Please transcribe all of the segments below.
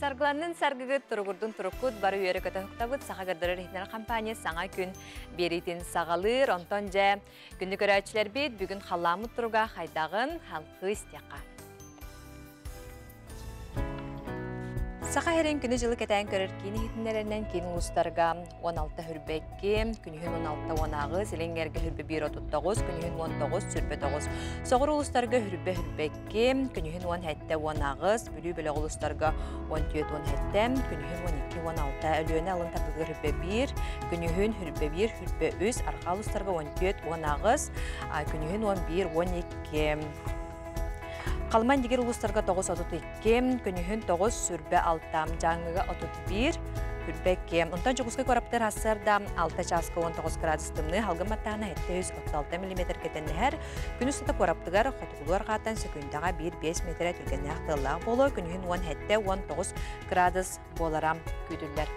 Sargılanın sargıgıt turgurdun turukut barı üyeri kötü hıktagıt sağa hitner kampanya sana gün beritin sağalır ontonca günlük öğretçiler bit bugün hallamı turuga haydağın halkı istiyaka. Sağa herin günü жылы кетен көрір кейіні хитінлерінен кейін ұлыстарға 16 хүрбекке, күнігін 16 онағы, селенгерге хүрбе 1-39, күнігін 19 сүрбе 9. Соғыр ұлыстарға хүрбе хүрбекке, күнігін 10 онағы, бүлі бөлі ұлыстарға 14-17, күнігін 12-16, өліені алын тапығы хүрбе 1, күнігін хүрбе 1, хүрбе 3, арқа ұлыстарға 14 онағы, күнігін 11-12. Қалман дегер ұлыстарға 9-32, күнігін 9 сүрбе 6, жаңыға 31, хүрбе кем. Онтан жүгізгі қораптар асырда 6 часқа 19 градустымны, халғы маттағына 736 мм кетенді әр, күн үстіті қораптығар қотығылуар қатын секундаға 1-5 метр түргенне ақтылақ болу, күнігін 17-19 градус боларам күйділдер.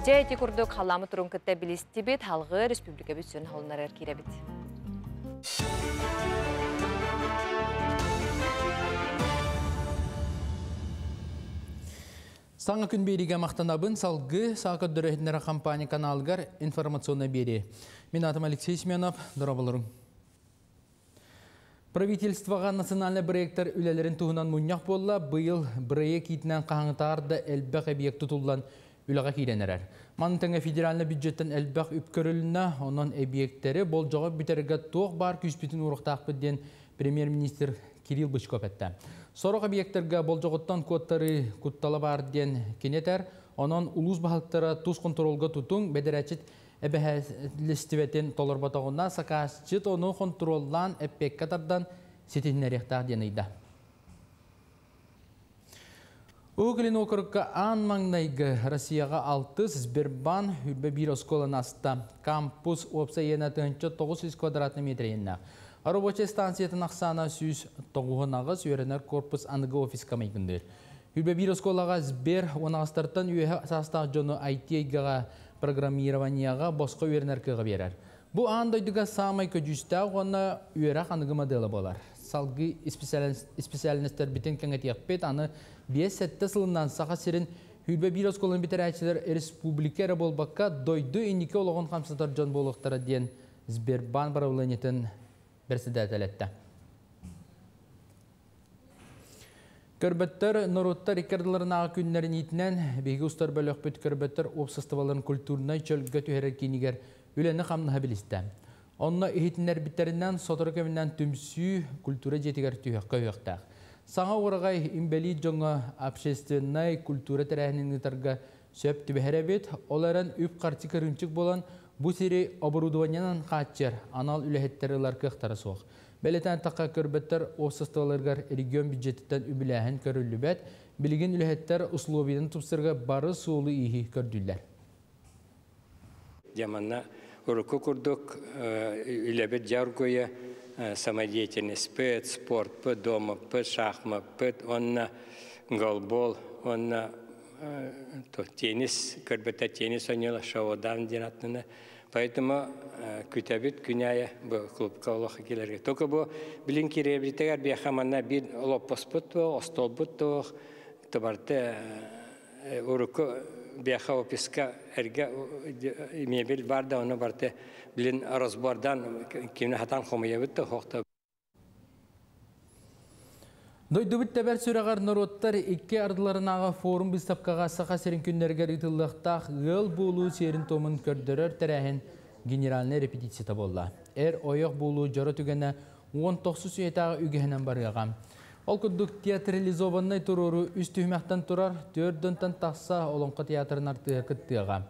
Жәйті күрдік халамы тұрын күтті білісті бет, халғы республика бүтсін халынарар керебет. Саңа күн береге мақтанабын салғы сақы дүрәхетнері компания каналғар информационна бере. Мен атым Алексей Семенов, дұрабылырым. Правительствоға национальный проекттар үлелерін туғынан мұняқ болла, бұйыл проект етінен қаңытарды әлбәқ объект тұтылдан үліға кейленерер. Мантыңа федеральный бюджеттен әлбәқ үпкөріліні, оның объекттері бол жоғы бітерге тоқ бар күспетін ұрықтақ бідден премьер-министр Кирилл Бычков әтті. Сорық объекттерге болжоғыттан кодтары күтталы бар ден кенетер, онын улус бағылықтары тұз контролға тұтың бәдірәчет әбәхәлістіветен толырбатағына сақасчет оны контроллан әппек қатардан сетінеректақ денейді. Оғылын оқырыққа аң маңнайғы Россияға 6 Сбербан үрбе бір осколын аста кампус опса ена 900 квадратный метр енна. Рабочая станциятын ақсана сүйіз тоғығынағыз өрінер корпус анығы офис камайгындыр. Үрбе бір осколаға Сбер онағыстартан үйе састақ жоны IT-ға программированияға босқа өрінер кіға берер. Бұл андойдыға самай көджістәу ғана үйерақ анығы моделі болар. Салғы специалинестер бітін кәңет еқпет аны 5-7 сылынан сақа серін үрбе бір осколын бітер әйтшілер республикері болбаққа дойды иніке олығын қамсатар жон болықтары ден Сбербан барауылынетін Берседәтелетті. Көрбеттер Норуттар икерділерінаға күнлерін етінен бейгі ұстар бөлік бүт көрбеттер опсыстываларын культурнай чөлгі түйерер кейінігер үлені қамныға білісті. Онына ехетінер біттерінен сотыр көмінен түмсүй культура жетігер түйеққа өқтақ. Саңа орағай имбели жоңа общественнай культура тәрәхінен ұтарға сөп түбәхәрі бет, оларын үп қарты көрінчік болан bu seri оборудованиян қатчер, анал үләхеттерілер кықтары соқ. Бәлетен таққа көрбеттер осыстығыларғар регион бюджеттен үбіләхін көрілі бәт, білген үләхеттер ұсловиден тұпсырға бары суылы ихи көрділер. Деманна ұруку күрдік үләбет жаргойы самодеятельность, пөт, спорт, пөт дома, пөт шахма, пөт онна голбол, онна теннис, көрбетті теннис ойнела шоудан денатыны. Поэтому күтәбіт күнәйі бұл клубқа олыққа келерге. Тоқы бұл білін керебітігер бияқаманна бір лоппас бұт бұл, остол бұт бұл, тұбарты ұрықы бияқа описка әрге мебел бар да, оны барты білін розбордан кеміне хатан қомыя бұтты хоқты. Дойды бүт тәбәр сүрәғар Норуттар 2 ардыларынаға форум бұстапқаға сақа серін күндерге ритылықтақ ғыл болу серін томын көрдірір тәрәхін генераліне репетицията болла. Ойық болу жары түгені 19 сүйетағы үгіхінен барғағам. Ол күрдік театрализованнай тұруру үст түймәқтен тұрар, төрдінтен тақса олонқы театрын артыға күттіға.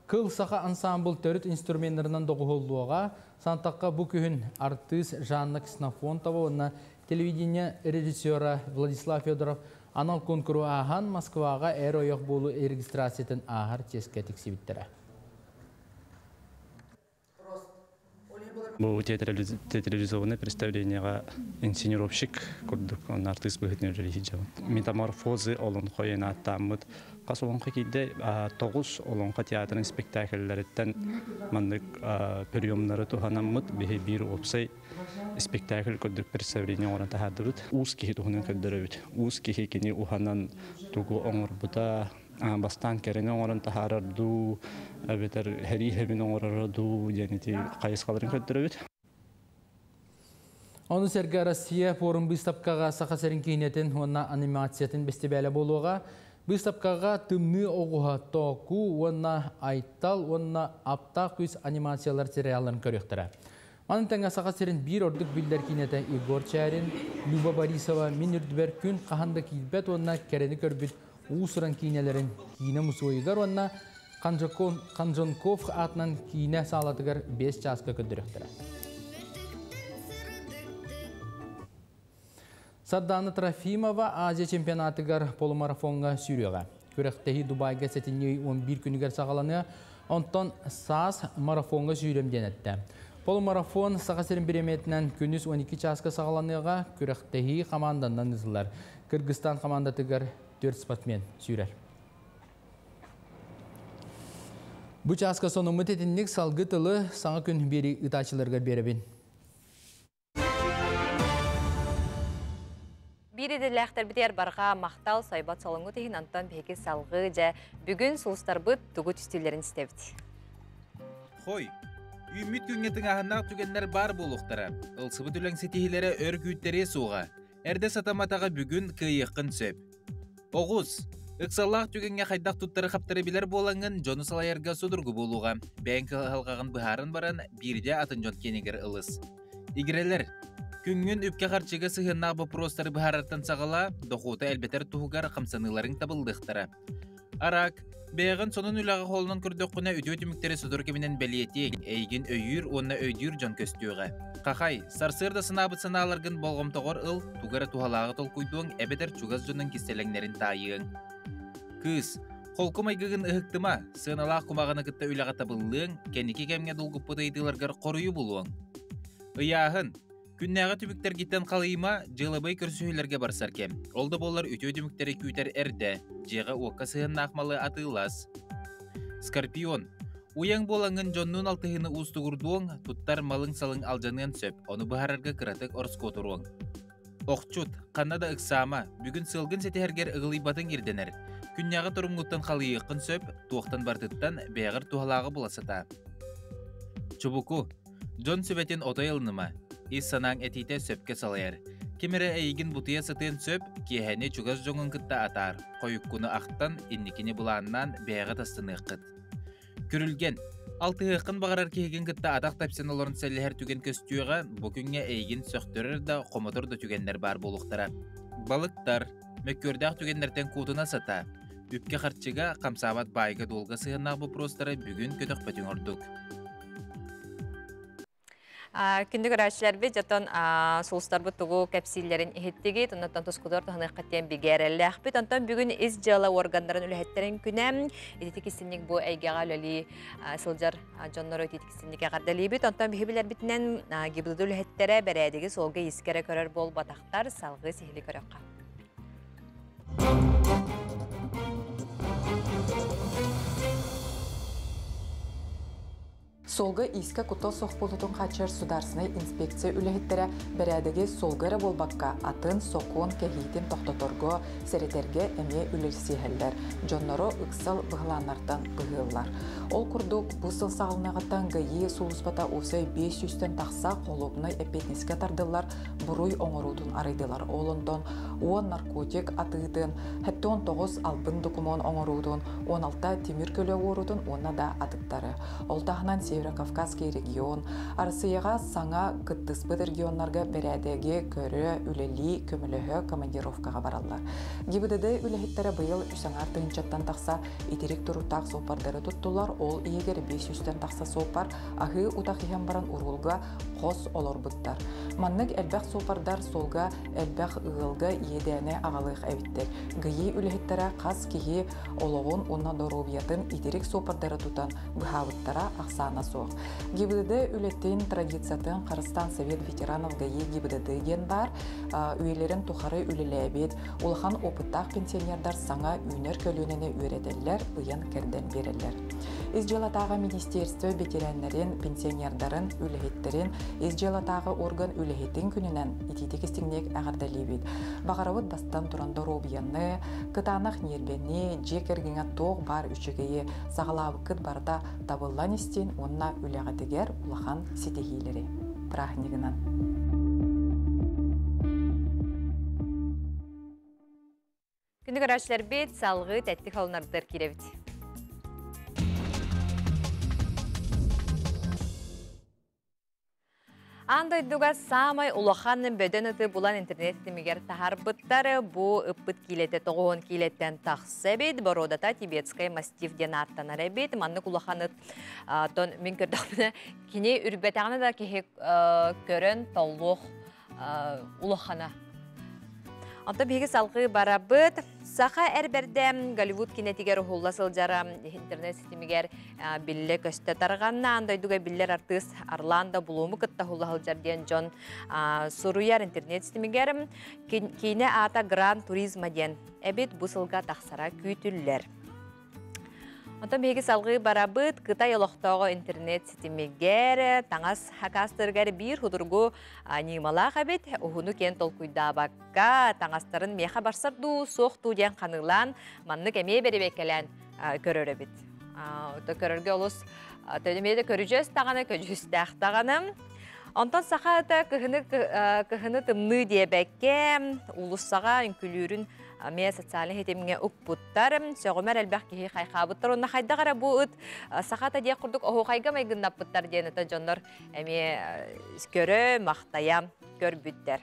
Кыл сақа ансамбл төріт инструменттерінен доғығылуға, сантаққа бұл күйін артыс Жанна Ксенофонтова онына телевидение режиссера Владислав Федоров анал конкуру ахан Москваға ойық болу регистрациятын ағар теске тексебіттірі. Бу театрализованное представление инсценировщик курдук, он артист быхытын религия. Метаморфозы олон хойена таммыт. Кас олон хакиде 9 олон театрын спектакльлерден мандык приемнары туханаммыт бихи бир опсай спектакль курдук представление оран тахадыбыт. Уз кихи туханын кылдырыбыт. Уз кихи кини уханан тугу оңорбута бастан керене оран тахарарду, бетер хери хебин оңорарду, янити кайыскаларын кылдырыбыт. Оны серге Россия форум выставкаға сақасырын кейнетін, онна анимациятын бестебәлі болуға, выставкаға тымны оғуға току, онна айтал, онна аптақ үз анимациялар сериаларын көректірі. Анын тәңі сақасырын бір ордық білдер кейнеті Игор Чарин, Люба Борисова, мен үрдібер күн қағанды кейбет, онна кәрені көрбіт ұсыран кейнелерін кейіне мұсуығар, онна Қанжонков атынан кейіне салатығар 5 жасқа көндіректірі. Садданы Трофимова Азия чемпионатыгар полумарафонға сүйреға. Көректегі Дубайға сәтіней 11 күнігер сағаланы, онтон САС марафонға сүйремден әтті. Полумарафон сағасырын біреметінен күніз 12 часқа сағаланыға көректегі командандан ызылар. Кыргызстан командатыгар 4 спортмен сүйрер. Бұ часқа соны мұтетінлік салғы тылы саңа күн бері ұтачыларға беребін. Биреділәқтер бітер барға мақтал сайбат салыңғы тегін антон беке салғы жа бүгін сұлыстар бұд түгі түстелерін істебді. Хой, үміт күнгетін ағынақ түгенлер бар болуқтары. Ұлсыбы түлің сетихілері өр күйттері суға. Әрді сатаматаға бүгін күйіққын сөп. Оғыз, ұқсалақ түгенге қайдақ тұттары қаптары білер болаңын жоны салайырға судырғы болуға. Бәйін қалғағын бұхарын баран бірде атын жон кенегер ұлыс. Игрелер, күнгін үпке қарчыға сығынақ бұл простары бұхараттан сағала, доқуыта әлбетер тұғығар қамсаныларын табылдықтары. Арак, бәйіғін сонын үліға қолынан күрдіққына өте өтіміктері сұдыр кемінен бәлиетең, әйгін өйір, онына өйдір жон көстіуға. Қақай, сарсырда сынабыт сыналарғын болғымтығыр ұл, туғары туғалағы тол құйдуың әбетер чуғаз жонын кестелеңдерін тайығың. Күз, қолқым айгығын ұхықтыма, сыналақ құмағаны күтті үліға табылығың, кәнеке кәмге долғып бұдайдыларғар қорыю болуың. Ыяғын, күннәғы түбіктер кеттен қалайыма, жылыбай көрсүйілерге барсар кем. Олды болар үті өтіміктері күйтер әрді, жеға оққа сығын нақмалы атылас. Скорпион, уяң болаңын жоннун алтығыны ұстығырдуың, тұттар малың салың алжанын сөп, оны бұхарарға кыратық орско тұруың. Оқчут, қаннада ұқсама, бүгін сылғын сетігергер ұғылый батың ерденер. Күннәғы тұрымғыттан қалайықын сөп, туақтан бартыттан бәғір туғалағы боласыта. Чубуку, жон сөбетін отай алыныма. Ис санаң әтейте сөпке салайыр. Кемері әйгін бұтыя сытын сөп, кехәне чугаз жоңын кытта атар. Қойыққыны ақтан, инникені бұланынан бәғі тастыны қыт. Күрілген, алты ұқын бағарар кеген кытта атақ тапсын оларын сәліхер түген көстүйіға, бүкінге әйгін сөқтірір да қомытыр да түгенлер бар болуқтара. Балықтар, мөккөрдәқ түгенлерден кутына сата. Үпке қарчыға қамсабат байғы долғы сығынақ бұл простары бүгін көтіқ бөтің ордық. Күнді көрәшілер бі жатын сұлыстар бұд тұғу кәпсилерін ехеттеге, тұннаттан тұскудар тұғынық қаттен бігерелі әқпет. Антон бүгін із жылы органдарын үліхеттерін күнәм. Едеті кесіннік бұл әйгеға лөлі сылжар жонлар өтеті кесіннік әғардалей бет. Антон бігібілер бітінен гибілді үліхеттері бәрәдегі солғы ескері көрер бол батақтар салғы сихілі көріққа. Солғы иска куто соқпулутун қачыр сударсыны инспекция үліхеттері бәрәдіге солғыры болбаққа атын соқуын кәхейтін тоқтоторго сәретерге әме үлілсейхелдер. Жоннары ұқсал бұғыланартан бұғылар. Ол күрдік бұсыл сағылнағаттан ғайы сұлыспата осы 500-тен тақса қолуғыны әпетнеске тардылар бұруй оңырудың арайдылар. Олындон 10 наркотик атыдын, хәпті 19 албын докумон оңырудың, 16 темір көлі орудың, онна да атыктары. Олтағынан Северо-Кавказский регион, Арсияға саңа кыттыспыд регионларға бәрәдеге көрі, үлелі, көмілігі командировкаға баралар. Гибідеді үләхеттері бұйыл үсаңар түйінчаттан тақса, итерек тұрутақ сопардары тұттылар, ол иегер 500-тен тақса сопар, ағы ұтақ ехен баран ұрғылға қос олар бұттар. Маннық әлбәқ сопардар солға әлбәқ ұғылға едәне ағалық әвіттер. Гүйе үләхеттері қас кейі олығын онна доробиятын итерек сопардары тұтан бұхавыттара ақсана соқ. ГИБДД үлеттейін традициятын Қарыстан Совет ветеранов ГАИ ГИБДД ген бар, үйелерін тухары үлеләбет, улахан опыттақ пенсионердар саңа үйнер көлінені өределер, ұян керден берелер. Изжелатағы министерство ветеранларын, пенсионердарын, үлехеттерін, изжелатағы орган үлехеттен күнінен итетек істіңнек әғардалебет. Бағаравыд бастан тұранда робияны, кытанақ нербені, жекергіңа тоқ бар үшігейі сағалабы кыт барда табылан істен онына үлеғатегер улахан сетехилері. Прахнигынан. Күнді көрәшілер бет, салғы, тәттік олынардыр керебет. Андойдуга самай улаханын бөдөн ыты булан интернет-тимигер тахар бұттары бу ыппыт килете тоғуын килеттен тақсы бет, бородата тибетскай мастиф ден арттанар бет, маннык улаханыт тон мен көрдіғміне кене үрбетағына да кеге көрін толлуқ улахана. Anta bihi salgı barabıt, sağa erberdem Голливуд кинетигер hullasıl jara internet sistemiger bille köste targanna andayduga biller artыс Arlanda bulumu kıtta hullahıl jardiyan John suruyar internet sistemiger kine ata Gran Turismo den ebit busılga taksara kütüller. Anta bihi salgı barabıt kıta yoloqtoğu internet sistemiger tаңас hakastırgar bir hudurgu nimala habit uhunu ken tolkuyda bakka tаңастарын meha barsardu soğtu den kanılan manlık emeğe beribekelen körör bit. Ota körörge olus tölemede körücüz tağana köcüz tağanım. Ondan sağa da kıhını tımlı diye bekke ulussağa ünkülürün Mea sosyal hetemine upputtarım. Söğümer elbaq ki xayxabıttar. Onda xayda gara bu ıt saxata diye kurduk ohu xayga maygın napıttar diye neta jonlar körü maqtaya körbütter.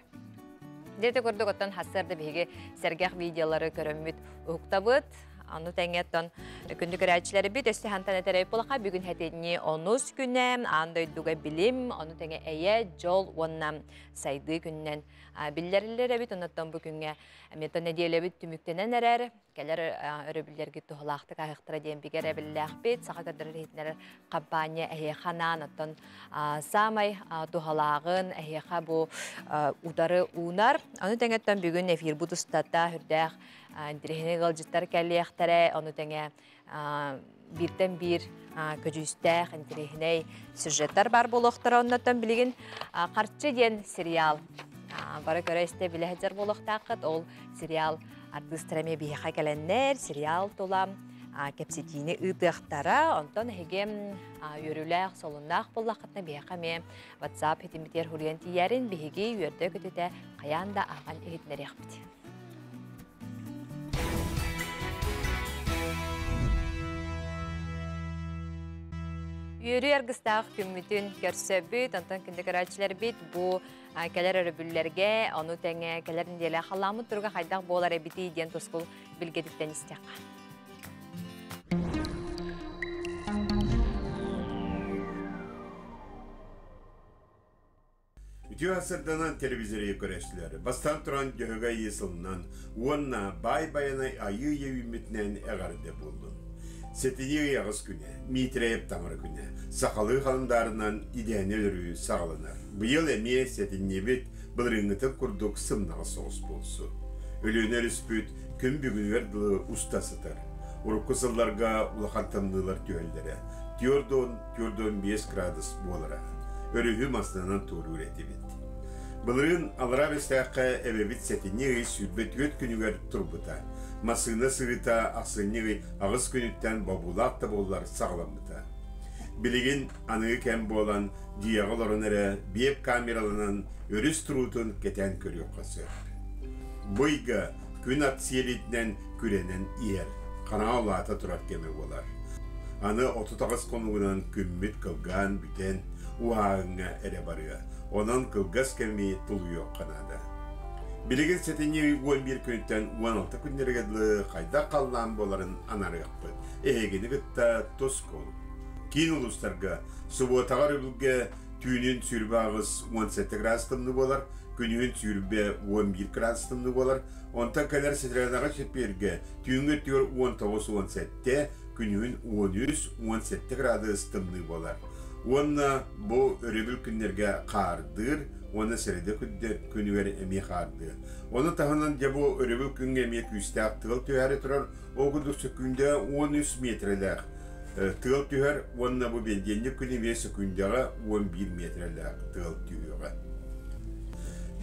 Dete kurduk otan hasarda bihige sergah videoları körömüt uqtabıt. Anu tengeton kündük öğrencileri bir östü hantane tereyip olaqa bugün hedeni 10 günem andayduga bilim onu tenge eye jol wonnam saydı günnen billerlere bit ondan bugünge meton nediyele bit tümüktenen erer keler örebillergi tohlaqtık ayıqtıra diyen bigere billah bit sağa kadar hitler kampanya eye xanan ondan samay tohlağın eye bu udarı unar onu tengeton bugün efir budustata hürdaq Direhine galcıtlar kelliyektere, onu tenge birden bir köcüstək, direhine süjetler var buluqtara, ondan bilgin Qartçı diyen serial. Bara göre iste bilehcer buluqtaqıt, ol serial artistlarime bihiqa gelenler, serial tolam kepsitini ıdıqtara, ondan hegem yürülək, solundaq bulaqıtna bihiqa me WhatsApp hetimiter huriyenti yerin bihigi yürde kötüte qayanda ağan ehitleri yapıdı. Yürü yargıstaq kümmütün görsöbüt, ondan kündük öğrenciler bit bu keler örübüllerge, onu tenge kelerin diyele xalamı turga xaydaq boğalar ebiti diyen toskul bilgedikten isteqa. Ütü asırdanan televizyonu göreştiler. Bastan turan göğe yısılınan, onunla bay bayana ayı yevimmitinen eğaride buldu. Setini yağız güne, mitreyip tamar güne, sakalı halındarından ideyene örüyü sağlanır. Bu yıl emiye setini bit, bılırınıtıp kurduk sımnağı soğuz bolsu. Ölüner üspüt, küm bugün verdiği ustasıdır. Urkusıllarga ulakantımlılar tüyellere, tiyordon 5 gradus bolara. Örühüm aslanan tuğru üreti bit. Bılırın alıra bestaqqa ebebit setini sürbet göt günüger turbuta. Masığına sığıta aksınığı ağız günütten babulaq da bollar sağlamıta. Biligin anığı kem bolan diyağıların ere biyep kameralarının örüs turutun keten körüyoqqası. Boyga gün at siyelitinden kürenen iyer, kana olata turat keme bolar. Anı 39 konuğundan kümmüt kılgan büten uağına ere barıya. Onun kılgaz kemi tuluyor kanada. Biligin setini 11 günütten 16 günlere gedli qayda qallan boların anarı yapıp. Ehegini gıtta toskol. Kin uluslarga subotagar ülge tüyünün sürbağız 17 gradus'tımlı bolar. Günün sürbe 11 gradus'tımlı bolar. Onta kadar setranağa çetberge tüyünü tüyor 19-17, günün 13-17 gradus'tımlı bolar. Onunla bu örübül günlerge qardır, onu seride günüveri emi qardı. Onu tahınan de bu örübül günge emi küstaq tığıl tüheri turar, o kudu sükünde 13 metreler tığıl tüher, onunla bu belgenlik günü ve sükünde 11 metreler tığıl tüheri.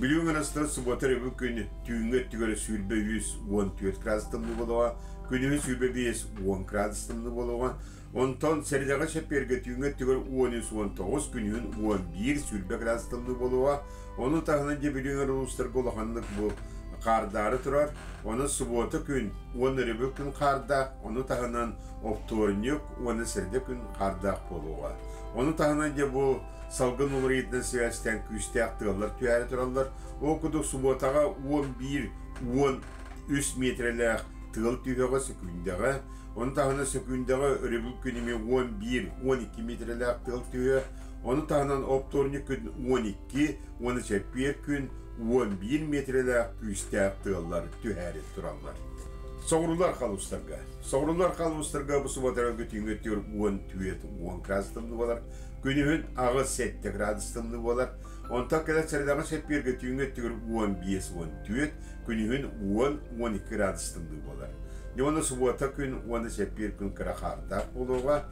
Biliyorum arasında subota örübül günü tüğünge tügeri sülbe 114 gradus'tımlı buluğa, günü sülbe 10 gradus'tımlı buluğa, ondan seridaga şeperge tüğünge tügeri 13-19 günün 11 sülbe gradus'tımlı buluğa, onu tahınınca biliyorum uluslar golahanlık bu qardarı turar, onu subota gün, onu örübül gün qarda, onu tahınan oktornyuk, onu seride gün qarda buluğa. Onu tahınınca bu salgın olur yediden siyaseten küste aktığırlar, tüyeri turallar. O kudu subotaga 11-13 metreler tığıl tüyüge sökündege. Onu tahına sökündege örübül günüme 11-12 metreler tığıl tüyüge. Onu tahınan optornik gün 12, onu çepiyer gün 11 metreler küste aktığırlar, tüyeri turallar. Soğrular kalustarga. Soğrular kalustarga bu subotaga götüğünge tüyür 10 tüyet 10 krastımlı olar. Günühün ağı 7 gradus'tımlı olar. Onta kadar seridaga şepiyer götüğünge tüyür 15 tüyet. Günühün 10-12 gradus'tımlı olar. Yonu subota gün onu şepiyer gün kıra qardak buluğa.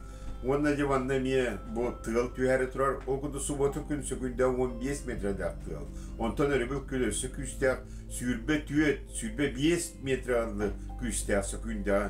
Onunla civanna miye bu tığıl tüyeri turar. O kudu subota gün sökünde 15 metrede tığıl. Ondan örübül külösü küstek sülbe tüyet, sülbe 5 metrelik küstek sökünde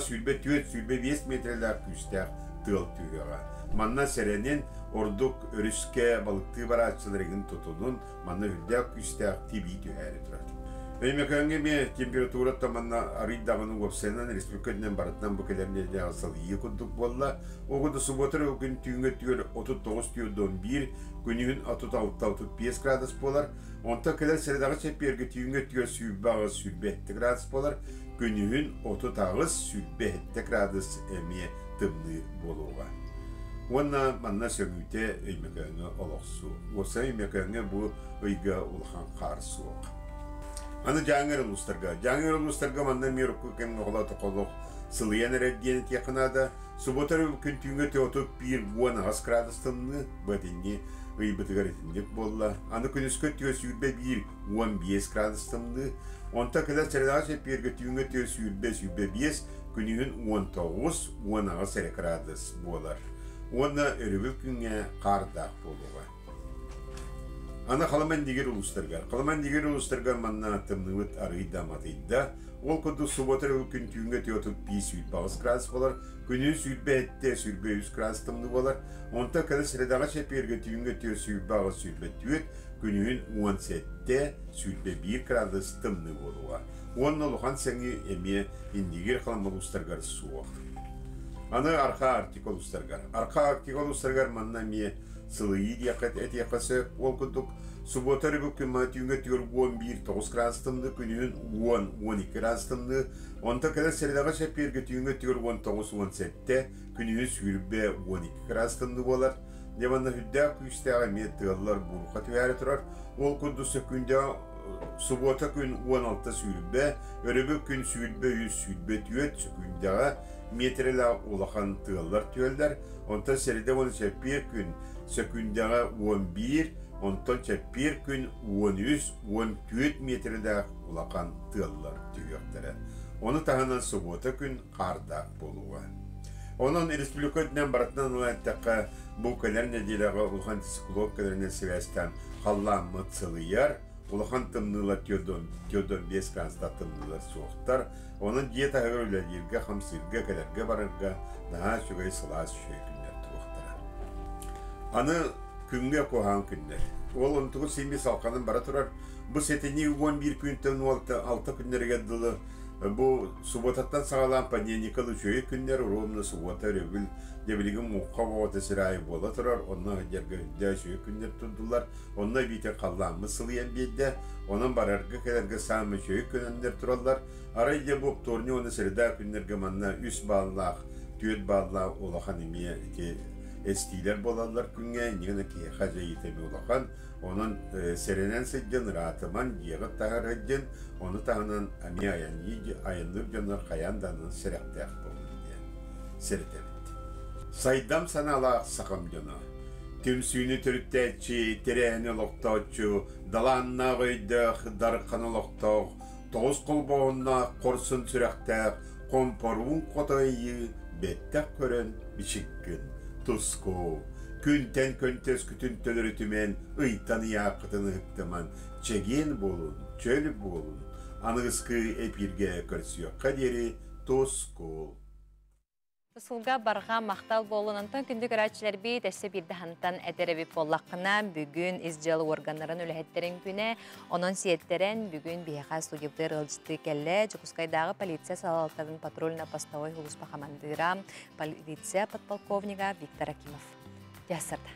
sülbe tüyet, sülbe 5 metrelik küstek tığıl tüyeri. Manna serenin orduk örüske balıktığı var açılarının tutunun manna hüldek küstek tibi tüyeri turar. Öymekönge mi temperatura tamanna arıydağının vopsenan Respublika'nın baratından bu kadarını da asal iyi kunduk bolla. O kudu subotra o gün tüyünge tüyür 39 tüyürdün 1, günüğün 36-35 gradus bolar. Onta kadar seredağı çeperge tüyünge tüyür sülbe sülbe 7 gradus bolar. Günüğün 39 sülbe 7 gradus emiye tımlı boluğa. Ona manna sögüte öymekönge olaksu. Osa öymekönge bu öyge ulhan qar soğuk. Ana Jangir Ulustarga manna mirku kem noqla toqoloq sılyan reddiyenet yakınada subotar gün tüngö teotop bir buana asgradastımны badinni ıybıtıgaretinlik bolla. Ana künüskö tüyösülbe bir 15 gradastımны onta kadar serdağa sepirgö tüngö tüyösülbe 5 günüğün 19 gradas bolar. Ona örübül günge qardak boluğa. Ana Kalaman diğer uluslarga manna tımnıvıt arıyda matıyda. Ol kudu subotar gün tüngö teotop 5 gradus bolar. Günün sülbe ette sülbe 100 gradus tımlı bolar. Onta kadar serdağa sepirgö tüngö teotop sülbe tüyet. Günün 17'te sülbe 1 gradus tımlı boluğa. Onun oluhan seni emiye indigir Kalaman uluslarga soğuk. Ana arka artik uluslarga manna miye sılıyı diyakat et yakası ol kuduk subotarı bu kümme tüngö tüyür 11-9 gradus'tımdı günün 10-12 gradus'tımdı onta kadar seridağa şepirgö tüngö tüyür 19-17'te günün sülbe 12 gradus'tımdı bolar. Yamanna hüddâ küsteğe miyet tığıllar burqa tüyeri turar ol kudu sökünde subota gün 16 sülbe örübü gün sülbe 100 sülbe tüyet sökünde metreler olakan tığıllar tüyeller onta seride onu şepir gün sökündege 11, ondan çepir gün 13-14 metrede ulakan tığıllar tüyöktere. Onu tahınan subota gün qarda boluğa. Onun Respublika'dan baratından olarak bu kadar nedeleğe ulakan psikolog kadarına sevesten hallanmı sılıyar, ulakan tımnılar tüyödön 5 gradus'ta tımnılar soğuktar. Onun diyeta öyle yerge, hamsirge kadarga barırga daha şöyle sılas şöykünler tuğuktara. Anı künge kohan günler. Ol ontuğu semi salkanın bara turar. Bu setini 11 günden 6 günlere geldiği bu subotattan sağlam panyenikalı şöyle günler Romna subota revil debiligin muqqa sırayı bola turar. Onunla yerge şöyle günler tutdular. Onunla bite kallan mısılayan bir onun bararga kadarga sağımı şöyle günler turarlar. Arayla bu torni onu sırada günlerge manna üst bağlaq, tüyet bağlaq olahan emiye estiler bolarlar günge, nigana ki haca yitemi olakan, onun serenen secden rahatıman, yığıt tahar hecden, onu tahınan ami ayanlık canlar kayandanın serekteak bolun diye. Seretebit. Сайдам саналақ сақым жона. Түмсүйіні түрттәтші, терәні лоқтаучу, даланна ғойдық, дарқаны лоқтауқ, тоғыз қолбауынна қорсын сүрәқтәқ, қомпаруын қотайы, бәттәк көрін бішіккін. Туско, күнтен көнтес күтін төлірі түмен, ұйтаны яқытыны үктіман, чеген болын, чөлі болын, анығысқы эпирге көрсіяқ қадері Туско. Тусулга барға мақтал болын, антон күнді көрәтшілер бейт, әсі бірді хантан әдеребі боллаққына бүгін изжалы органларын өліхеттерін күні, onun сиеттерін бүгін бейға студиялар ылжытты кәлі, Жукускайдағы полиция салалтарын патрульна постовой хулуспа командира, полиция подполковника Виктор Акимов. Ясырда.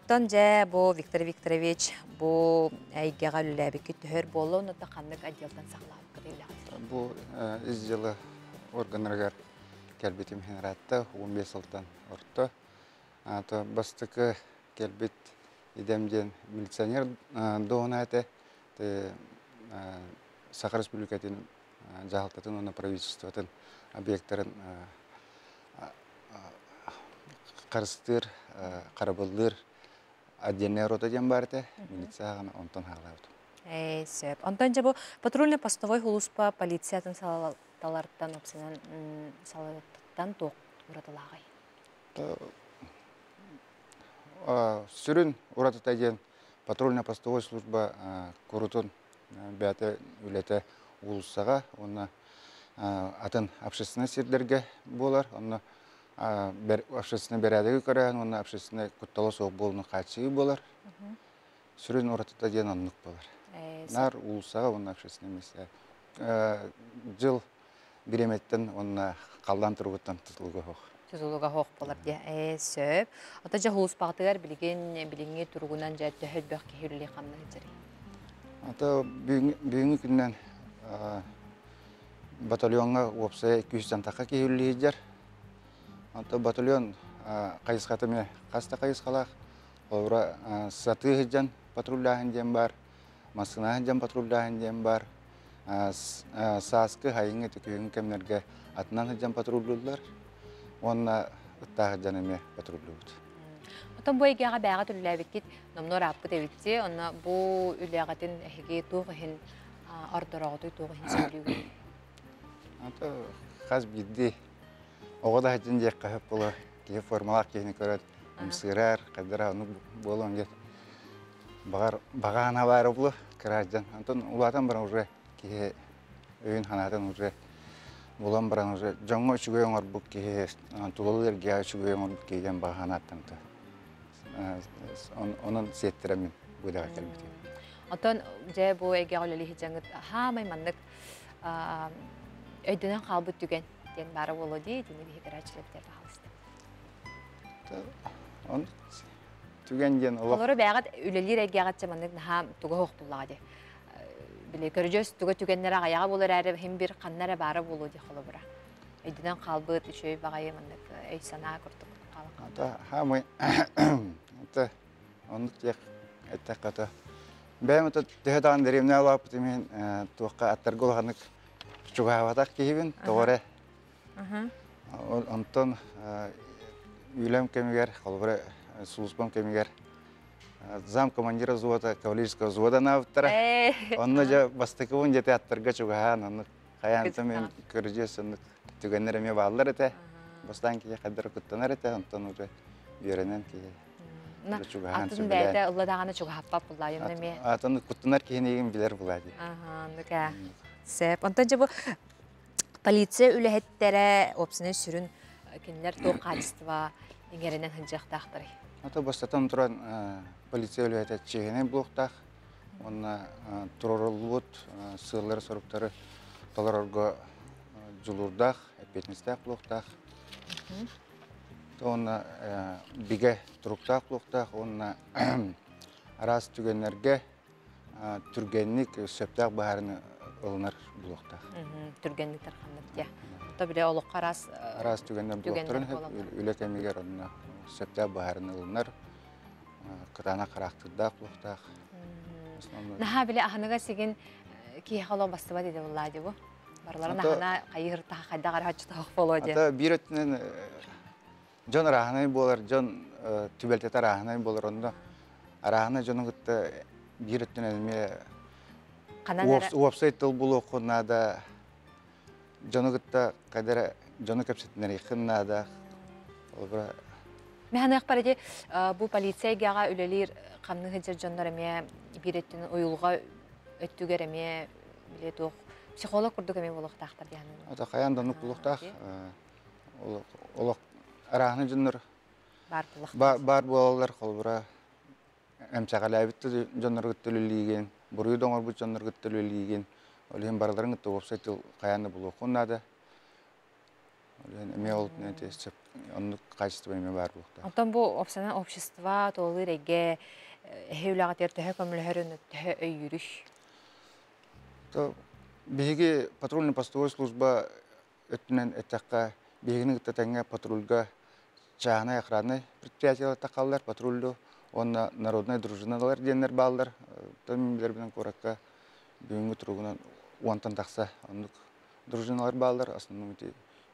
Тон же бұл Виктор Викторович, бұл әйгеға үләбі күттігер болу, ұнытта қандық отделдан сақлауы қыдайлағы. Бұл изжалы органлар келбетим хенратта 15 жылдан орто. Бастыкы келбет идемден милиционер доонаты Саха Республикатын жағалтатын оны правительствотын объекттарын қарыстыр, қарабылдыр, отдельный рота дем барды, милиция ғана онтан хағылауды. Сөп. Онтан жа бұл патрульный постовой хулуспа полициятын салаттан опсынан салаттан тоқ ұратылағай. Сүрін ұратыта ден патрульный постовой служба көрітін бәті үлеті ұлысаға, оны атын общественный серлерге болар, оны общественный бәрәдігі көрәген, оны общественный күтталы соқ болының қатшығы болар. Сүрін ұратыта ден анық болар. Нар ұлысаға, оны общественный месте. Жыл биреметтен онна қалдан тұрғыттан тұтылығы хоқ. Тұтылығы хоқ болар де. Сөп. Ота жа хулус бағытығар біліңе тұрғынан жа төхіл бөқ кейірілі қамны жыры? Ота бүгінгі күннен батальонға опсая 200 таққа кейірілі жар. Ота батальон қайысқатыме қаста қайысқалақ. Олыра саты жан патрульдағын дем бар, масынағын жан патрульдағын дем бар. Саскы хайыңы түкүйін кемнерге атынан жан патрульдылар, онына ұттағы жаныме патрульдылар. Отын бұл егеға бәға түрләбекет, номнор аппы дәвітте, онына бұл үләғатын әхеге туғығын ардырағытой туғығын сөйлеуі. Қаз бидді, оғыда жын жек қағып болы, кейі формалақ кейіні көрет, ұмсырар, қадыра оны болуын кет. Бағана бары бұлы, кіраждан. Антон ұлатан бір ұжы ке өйін ханатын уже болан баран уже жаңа үшігөйін орбук ке тулалылар ге үшігөйін орбук кейден бағанаттан. Onun сеттеремен бұйдаға келбеті. Отон жай бұл әге олелі хиджаңыт хамай мандық өйдінен қалбыт түген ден бары болу дей, дені бейгі рәчіліктер бағалысты. Оны түген ден олақ. Олары бәғат үлелер әге ағат жамандық наға тұғы хоқ бұллаға де. Біле көржөз түгі түгенлер ағаяға болыр әрі хем бір қаннары бары болу де қолы бұра. Өйдінен қалбыт үшөй бағайы мандық өй сана күртік қалын қалды. Хамай ондық тек әттәк қата. Бәйім ұты түхедаған дәреміне алап мен туаққа аттарғы олғанық чуғаватақ кейбін тоғыры. Онтон үйлем кемегер, қолбыры сұлыспам кемегер. Зам командира взвода, кавалерийского взвода навыптара. Онны жа бастықывын жете аттарға чуғаған, онны қаянты мен көржес, онны түгенлеріме бағылар әте. Бастан кей қадыр күттанар әте, онтон уже үйеренен кей. Атын бәйді ұлладағаны чуға хаппап бұлла, емді ме? Атын күттанар кейінеген білер бұлла де. Нүка. Сәп. Онтан жа бұл полиция үләхеттері опсыны сүрін кенілер тоқ қадыстыва еңерінен хынжақтақтыры. Ата бастатан тұран полиция үләхетті чегенен бұлықтақ. Онна тұрорылуыт, сығылар сұрыптары таларарға жылурдақ, әпетіністақ бұлықтақ. Онна биге тұруқтақ бұлықтақ, онна арас түгенлерге түргенлік сөптақ бағарыны ұлынар бұлықтақ. Түргенлік тарқандық, де. Бұта біле олыққа арас түгенлер бұлықтырын, үлек әмегер онна сөптақ бағарыны ұлынар, қытана қарақтырдақ бұлықтақ. Наға біле ағыныға сеген кейі қалау бастыба деді бұлла де бұ? Барларын ағана қайыр таға қайда қара хачы тағық болу де. Ата бир өтінен жон араханай болар, жон түбелтет араханай болар онда. Араханай жоның күтті бир өтінен ме уапсайт тыл болу оқынада жоны күтті қайдары жоны көпсетінер иқынада. Мәханы ақпар еде, бұл полицияға үлелер қамны хеджер жондар әме бир өтінен ойылға өттігер әме білет оқ. Психолог күрдік әме болуқ тақтар дейін. Ата қаян донық болуқтақ. Олық араханы жондар бар болалар қолбыра. Әмсәғал әбітті жондар күттілілейген, бұрый доңыр бұд жондар күттілілейген. Олеген бараларын күтті опсайтыл қаянды болуқ онады. Олеген әме олытын әтесіп, онды қайсысты бәйме бар болуқтақ. Онтан бұл опсана общества толы реге әйеуліға тер түхі көмілі түхі өйіріш. Беги патрульный постовой служба өттінен әттәққа бегінің үттәтәңе патрульға жағынай охранный предприятиялар тақалдар, патрульді, онна народный дружиналар денер балдар. Тәмімдер бінен қораққа бүйінгі тұрғынан уантан тақса ондық дружиналар балдар. Основном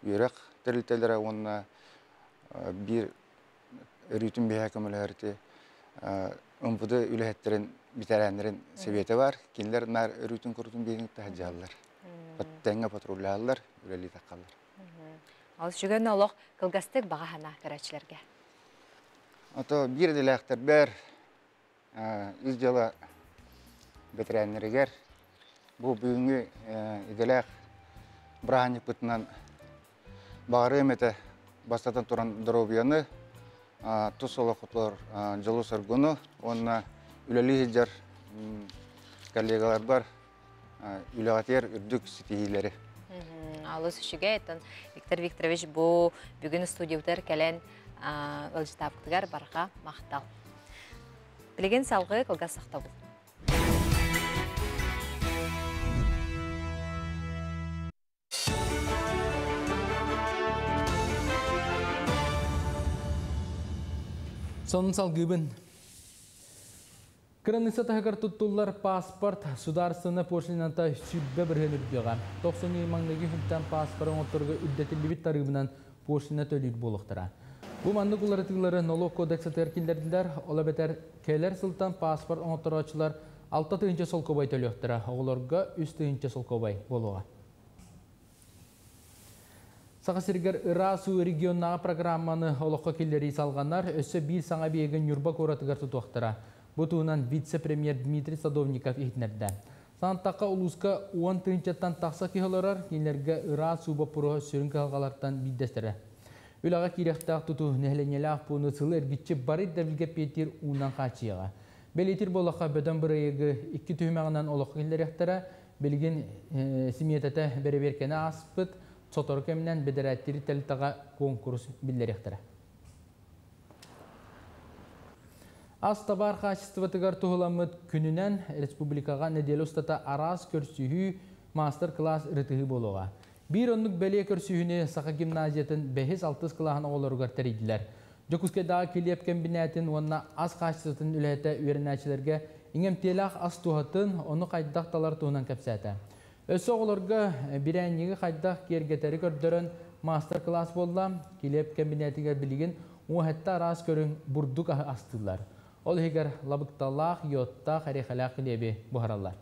үйрек тәрілтелері, онна бір үрітін бейі көмілі әріте ұмпыды үліхеттерін битәрәнерін себеті бар. Кенлер нар үрітін көрітін бейінгі тәжалылар. Тәңі патрульялар, үлелі тақалар. Ал жүген олық қылғастық баға хана көрәтшілерге? Ото бір діләқтір бәр үз жылы бітірәнерігер. Бұл бүгінгі иделәқ бірағанек бұтынан бағары әметі бастатан тұран дұробияны тұс олық құтлар жылы сұргыны. Онына үлелі хеджар коллегалар бар, үліғатер үрдік сетейілері. Алыс үшіге етін Виктор Викторович бұл бүгін студиятар кәлен өлжітаптығар барға мақтал. Білеген салғы қылға сақта бұл. Сонын салгыбын. Кранысы тағығыр тұттулар паспорт сударсыны пошлината сүббе бірген үрдіға. 90 маңнығы хүлттен паспорын отырғы үддетілі біт тарығынан пошлина төлейді болуқтыра. Бұл маңны құларатығылары налог кодексы тәркелдерділер, ола бетер кәлер сылтан паспорт оңытырачылар 6 түйінші сол көбай төліқтіра, оғыларға 3 түйінші сол көбай болуға. Сақасыргер Ирасу регионнаға программаны олыққа келдері салғанар, өсі бір саңа бейген юрба көратығар тұтуақтыра. Бұтуынан вице-премьер Дмитрий Садовников ехтінерді. Сантаққа ұлысқа 10 түйіншеттен тақса кейхаларар, келерге Ирасу бапырығы сөрін қалғалардан биддестері. Үліға керектақ тұту нәхленелі бұны сылы әргітші бары дәвілге петер ұнан қачыға. Бәлетер болаққа бөден бір егі 2 түймәғынан олыққа келдеректері, білген семиететі бәрі беркені аспыт, Сотору кемінен бедерәттері тәлітаға конкурс білдеректері. Астабар қачыстыватығар тұғыламыд күнінен республикаға неделі ұстата арас көрсүйі мастер-класс ұрытығы болуға. Bir onluk bəlyə körsüyünü Saqa gimnaziyyatın 5-6 qılağına olarıqar tərədilər. Jokuske dağı keliyep kombinatın onunla az qaçsızın üləhətə öyrənəçilərgə ingem telaq az tuhatın onu qaydaq talar tuğunan kəpsətə. Ösü oğularga birəniyi qaydaq gergetəri gördürən master-class bolla keliyep kombinatiga biligin o hətta araz körün burduk astılar. Ol heger labıqtalaq, yottaq, әрекалақ қилеби бұхаралар.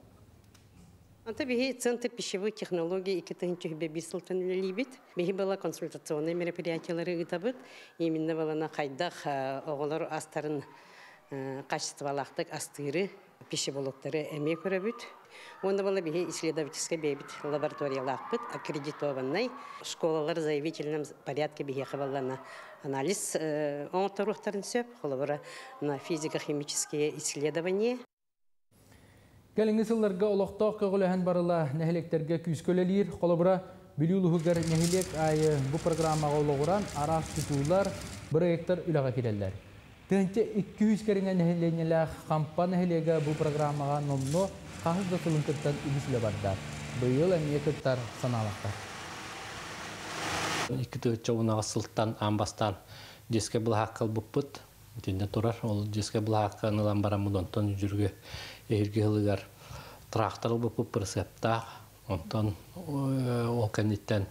Anta bihi Центр пищевой технологии 2005 сылтын үлелейбет. Биhi была консультационный мероприятиялары ытабыт. Именно была на қайдақ оғылар астарын качестволақтық астыры пищевологтары әме көрөбіт. Онда была биhi исследовательская бейбит лабораториялақпыт, аккредитованный. Школалар заявительном порядке биhi қабалана анализ оңтаруқтарын сөп, қолабыра на физико-химические исследования. Gəlіңгі сылларға олықтақ қағылыған барыла нәхілектерге күйіскөлелер, қолабыра білюлығығыр нәхілек айы бұл программаға олығыран арас тұтулар бір ектар үліға келелер. Тәнте 200 кәріңе нәхіленелер қампа нәхілеге бұл программаға номно қағызды сылынтықтан үгісілі бардар. Бұйыл әмие күттар саналақтар. 2 жауынаға сылттан амбастан жеске бұл хаққыл бұппыт. Тенде тұрар, ол жеске бұл хаққы анылан барамын онтан жүрге Эрге хылыгар трактор бұпып пресептақ, Онтон ол кәнеттен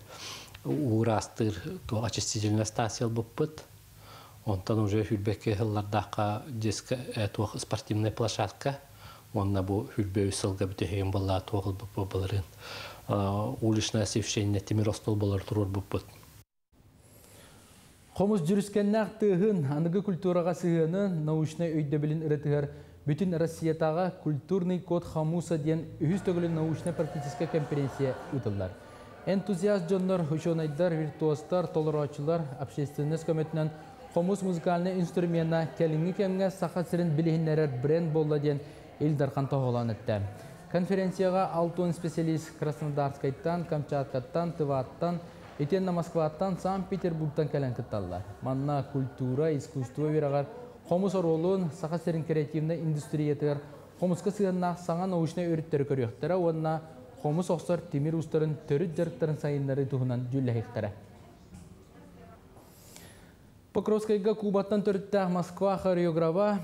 урастыр очистительная станция буппыт. Онтон уже хүлбекке хыллардаққа дескі спортивная площадка. Онна бу хүлбе үсілгі бүтеген болла тоғыл бұппы боларын. Уличное освещение темиростол болар тұрur бұппыт. Қомыз жүріскеннақ тығын анығы культураға сығыны научный өйді білін ұрытығар bütün Россиятағы культурный код хамуса ден үхіз төгілі научно-практическая конференция ұтылар. Энтузиаст жонлар, ученайдар, виртуостар, толыраучылар, общественность көметінен қомыз музыкальный инструментна кәліңі кәмге сақа сірін білігінлерер бренд болла ден елдарқан тоғылан өтті. Конференцияға 6 специалист Краснодарскайттан, Камчаткаттан, Тываттан, Етенна Москваттан, Санкт-Петербургтан кәлін кітталар. Манна культура, искусство верағар Қомыз оролуын сақа серін креативны индустриятығыр қомызға сығыннақ саңа научный өріттері көріқтері, онына қомыз оқсар темір ұстарын төрі жарықтарын сайынлары тұғынан жүлләхектері. Покровскайға Кубаттан төріттәқ Москва хореографа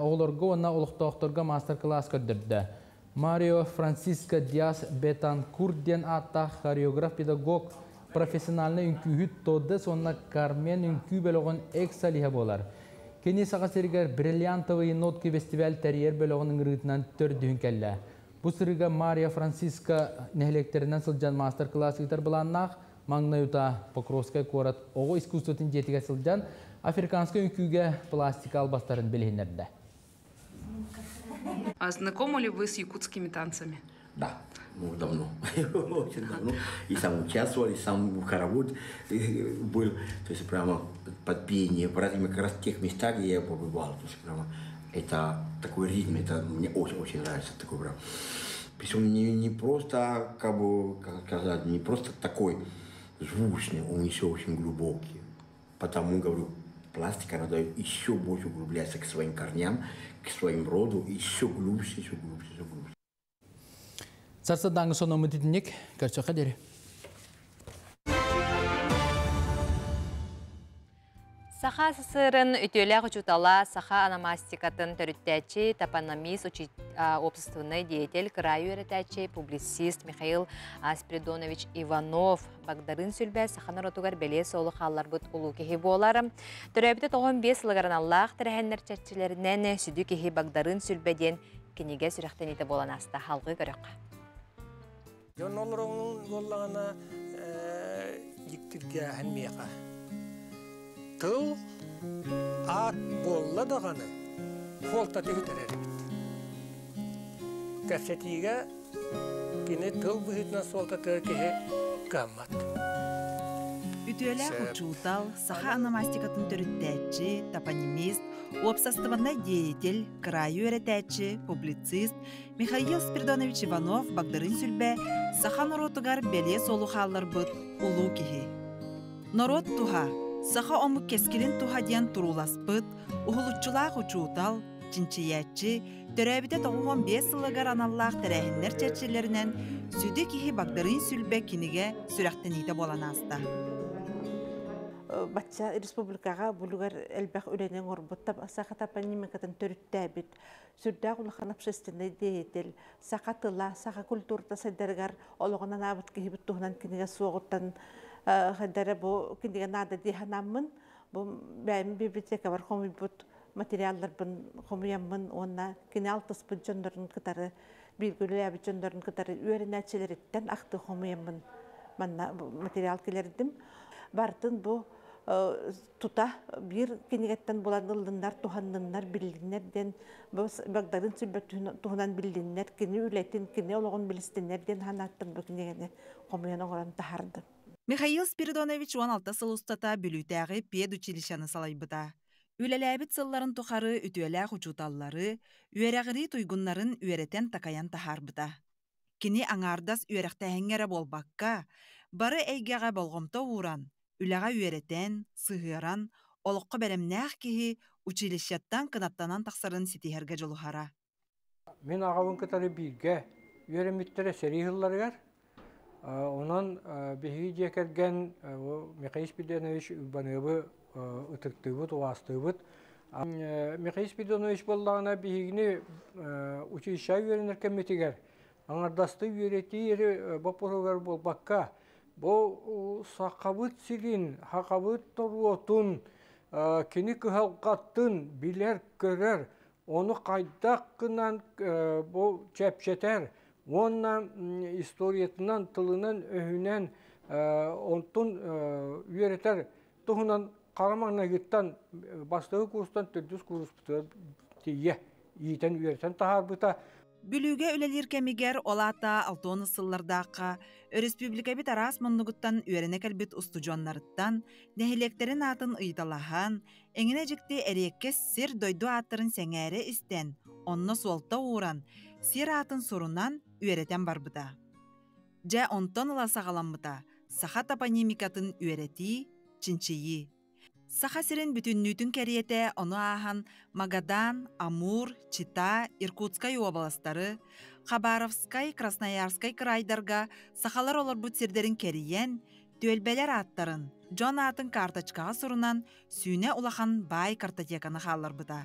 оғылырғы онына олықтауқтырға мастер-класс көрдірді. Марио Франциско Диас Бетанкурден аттақ хореограф-педагог профессиональны үнкүйіт тоды, сонына Кармен үнкүй бөліғын эксалиха болар. Кені саға сергер бриллиантовый нотки фестиваль тәрьер бөліғының ұрғытынан төрдігін кәлі. Бұл сырыға Мария Франциска нәхілектерінен сылжан мастер-класс ұйтар бұланнақ, маңнайута Покровскай қорат оғы искусствотын жетіге сылжан африканскай үнкүйге пластика албастарын білгенерді. А знакомы ли вы с якутскими танцами? Да. Давно, очень давно. И сам участвовал, и сам в хоровод был. То есть прямо под пение, как раз в тех местах, где я побывал. То есть прямо это такой ритм, это мне очень нравится. Такой прям. Причем не просто, как бы, как сказать, не просто такой звучный, он еще очень глубокий. Потому, говорю, пластика надо еще больше углубляться к своим корням, к своим роду, еще глубже, еще глубже, еще глубже. Сарсадаңы соны ұмытетінек, көрсөқа дәрі. Саха сырын үтелі құчутала саха аномастикатын төріттәчі топономист общественный деятель, краю өретәчі публицист Михаил Спиридонович Иванов Багдарын сүлбә саханар отугар бәле солы қалар бұд ұлу кехи болары. Төрәбіті 95 лығаран Аллах тірәхеннер чәтчілерінен сүді кехи Багдарын сүлбәден кенеге сүрәқтен еті болан аста халғы көріқ. Жонолорыңның болағына жіктірге әнмеға. Тыл ат болла дағаны фолтаты хүтәрері бітті. Кәсетіге кені тыл бұхытына солтатыр кеге қаммат. Ütüele uçutal, saha anamastикатын төріттәтчі, топонимист, обществоный деятель, краю өретәтчі, публицист Михаил Спиридонович Иванов Багдарын сүлбә саха норотугар бәле солу халлар бұд улу кихи. Норот туха, саха омы кескілін туха ден турулас бұд, ухылуччулақ учутал, чинчиятчі, төрәбіде 95 сылығар аналлақ тәрәхінлер чәрчелерінен сүді кихи Багдарын сүлбә кинеге сүрәқтен ете болан аста. Батча республикаға бұлығар әлбәқ өленен орбыттап, сақа топонимикатын төріттәбіт, сүрдәқ ұлыған общественный деятель, сақа тыла, сақа культурта сайдарғар олығынан абыт кейбіт тұғынан кенеге соғыттан қайдары бұл кенеге нады дейханамын, бұл бәйім библиотека бар қомы бұд материалдар бұн қомыямын, онына кене алтыс бұд жөндерін кітары, білгілі әбіт жөндерін кітары өрін әтшелереттен ақты қомыямын материал келердім. Бартын бұл тута bir kenegeten bulanılınlar, tuhanınlar, bilinlerden, Bagdadın sübet tuhanan bilinler, kene ületin, kene olağın bilistinlerden hanattın bu kenegene komuyana olan tahardı. Михаил Спиридонович 16 сыл устата бүлүтәгы пед училищаны салайбыта. Үлеләбит сылларын тухары үтүеләк учуталлары, үерәгри туйгуннарын үеретен такаян тахарбыта. Кини аңардас үерәктәһәңгәре болбакка, бары әйгәгә болгомто уран, үләгә үеретен, сыгыран, олоққа бәрәмнәх киһи училищаттан кынаттанан тақсарын ситиһәргә жолухара. Мен ағавын кытары бирге, үеремиттері серихылларыгар, онан беги жекерген Михаил Спиридонович Урбаныбы ытыктыбыт, уастыбыт. Михаил Спиридонович боллағына бегигini училища үйеренер кәмметігер. аңардасты үйретейері бапырығар болбаққа. Бұл сақабыт сирин, хақабыт торуотун, кені күхалқаттын билер көрер, оны қайдақ кынан бұл чәпчетер, онна историятынан, тылынан, өйінен, онтын үйретер, тұхынан қарамағына геттен бастығы курстан түрдіс курс бұтыр тие, иетен үйретен тағар бұта. Бүлүүгө үлелер кемигер олата алтоны сыллардаққа, республика бит арас мұндығыттан үйрене кәлбет устужоннарыттан, нәхилектерін атын ыйталахан, әңіне жікті әрекке сир дойду аттырын сәңәрі істен, онны суалта уыран, сир атын сорунан үйретен барбыда. Жа онтон ыла сағаламбыда, саха топонимикатын үйрети, чинчиyi. Саха сирен бүтүннүтүн кәриете оны ахан Магадан, Амур, Чита, Иркутскай областары, Хабаровскай, Красноярскай крайдарга сахалар олар бұт сирдерін кәриен, төлбелер аттарын, Джон атын карточкаға сұрынан сүйне улахан бай картотеканы қалар бұда.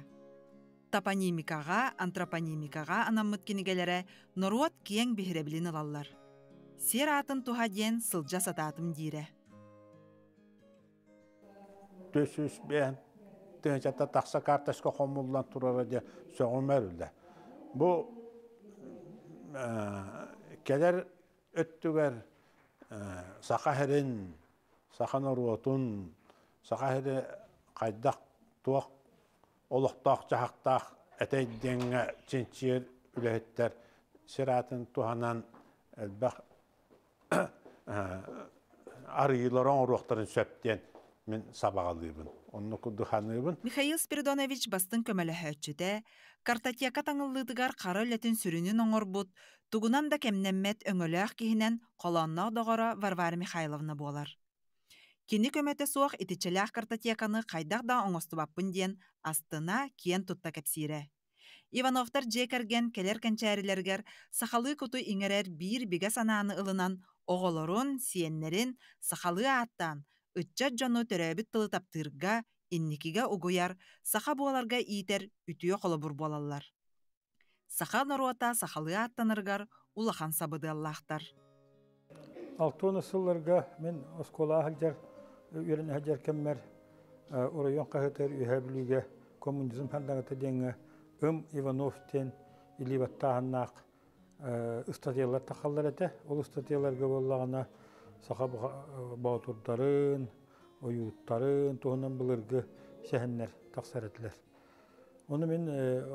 Топонимикаға, антропонимикаға анаммыт кенегелері Норуот киен бихребілін алалар. Сер атын туға ден сылжа сататым дейре. Төсүс бен тыгачата такса карташка хомулдан турара де соңумерүлдө. Бу келер өттүгер сахахерин, саханоруотун, сахахери кайдак туак олоктак жахактак этейденге чинчир үлөһөттөр сиратын туханан элбах арыйларың руактарын сөптен мен сабағалыбын. Онны кудуханыбын. Михаил Спиридонович бастын көмөлі хөтчіде, картотека таңыллыдыгар қары өлетін сүрінін оңырбұд, тугунан да кемнеммет өңөлөк кейінен қоланнақ доғыра Варвара Михайловна болар. Кені көмөте суақ итичелях картотеканы қайдақ да оңыстыбаппын ден астына киен тұтта кәпсире. Ивановтар жекерген келер кәнчәрілергер сақалы күті иңерер бір биге сананы ылынан оғылырын, сиеннерін сақалы аттан үтчат жону төрөбіт тылы таптырға, инникиге угуяр, саха буаларга иитер үтүйө қолы бұр болалар. Саха наруата сахалы аттаныргар улахан сабыды аллахтар. Алтоны сылларга мен оскола хаджар, үйрен хаджар кеммер, орайон қағытыр үйәбіліге коммунизм хандағыты денге Ивановтен илибаттағыннақ ұстатиялар тақалдар әті. Ол ұстатияларға болағына саха баутурдарын, оюттарын, туғынан бұлырғы шәхінлер тақсар әтілер. Оны мен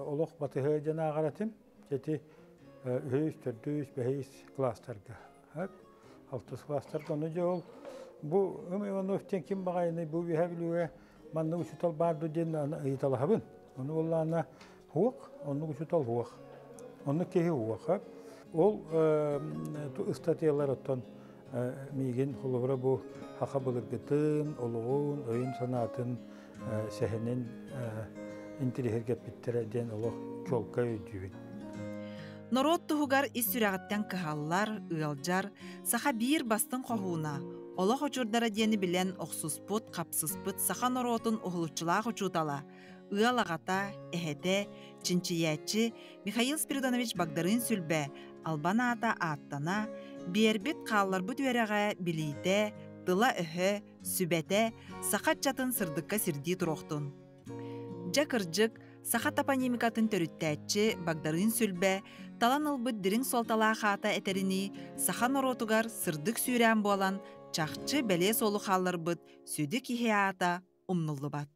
олық батығы жана ағаратым, жеті 3-4-5 кластарға. 6 кластарға оны же ол. Бұл Ивановтен кем бағайыны бұл үйәбілуге манны ұшытал барды ден ұйталағабын. Оны олағына хуақ, оны ұшытал хуақ. Оны кеге хуақ. Ол ұстатиялар оттан миген холовра бу хаха былыргытын, олуғын, ойын санатын сәхінен интеллигергет біттереден олық чолка өйдүйін. Норот туғығар ис сүрәғіттен кығаллар, ұялжар, саха бір бастың қоғуына, олық ұчырдара дені білен оқсуспыт, қапсыспыт, саха норотын ұғылычылақ ұчутала, ұялағата, әхеде, чинчиячы Михаил Спиридонович Багдарын сүлбе, Албана ата аттана, Бербит қаллар бұт өреға білейді, дыла өхі, сүбәті, сақат жатын сырдыққа сірді тұроқтын. Жакыржық, сақат топонимикатын төріттәтші Багдарын сүлбе, талан ылбыт дирин солтала қата әтеріні, сақан оротугар сырдық сүйрән болан, чақчы бәле солы қаллар бұт, сөді кихе ата ұмнылы бат.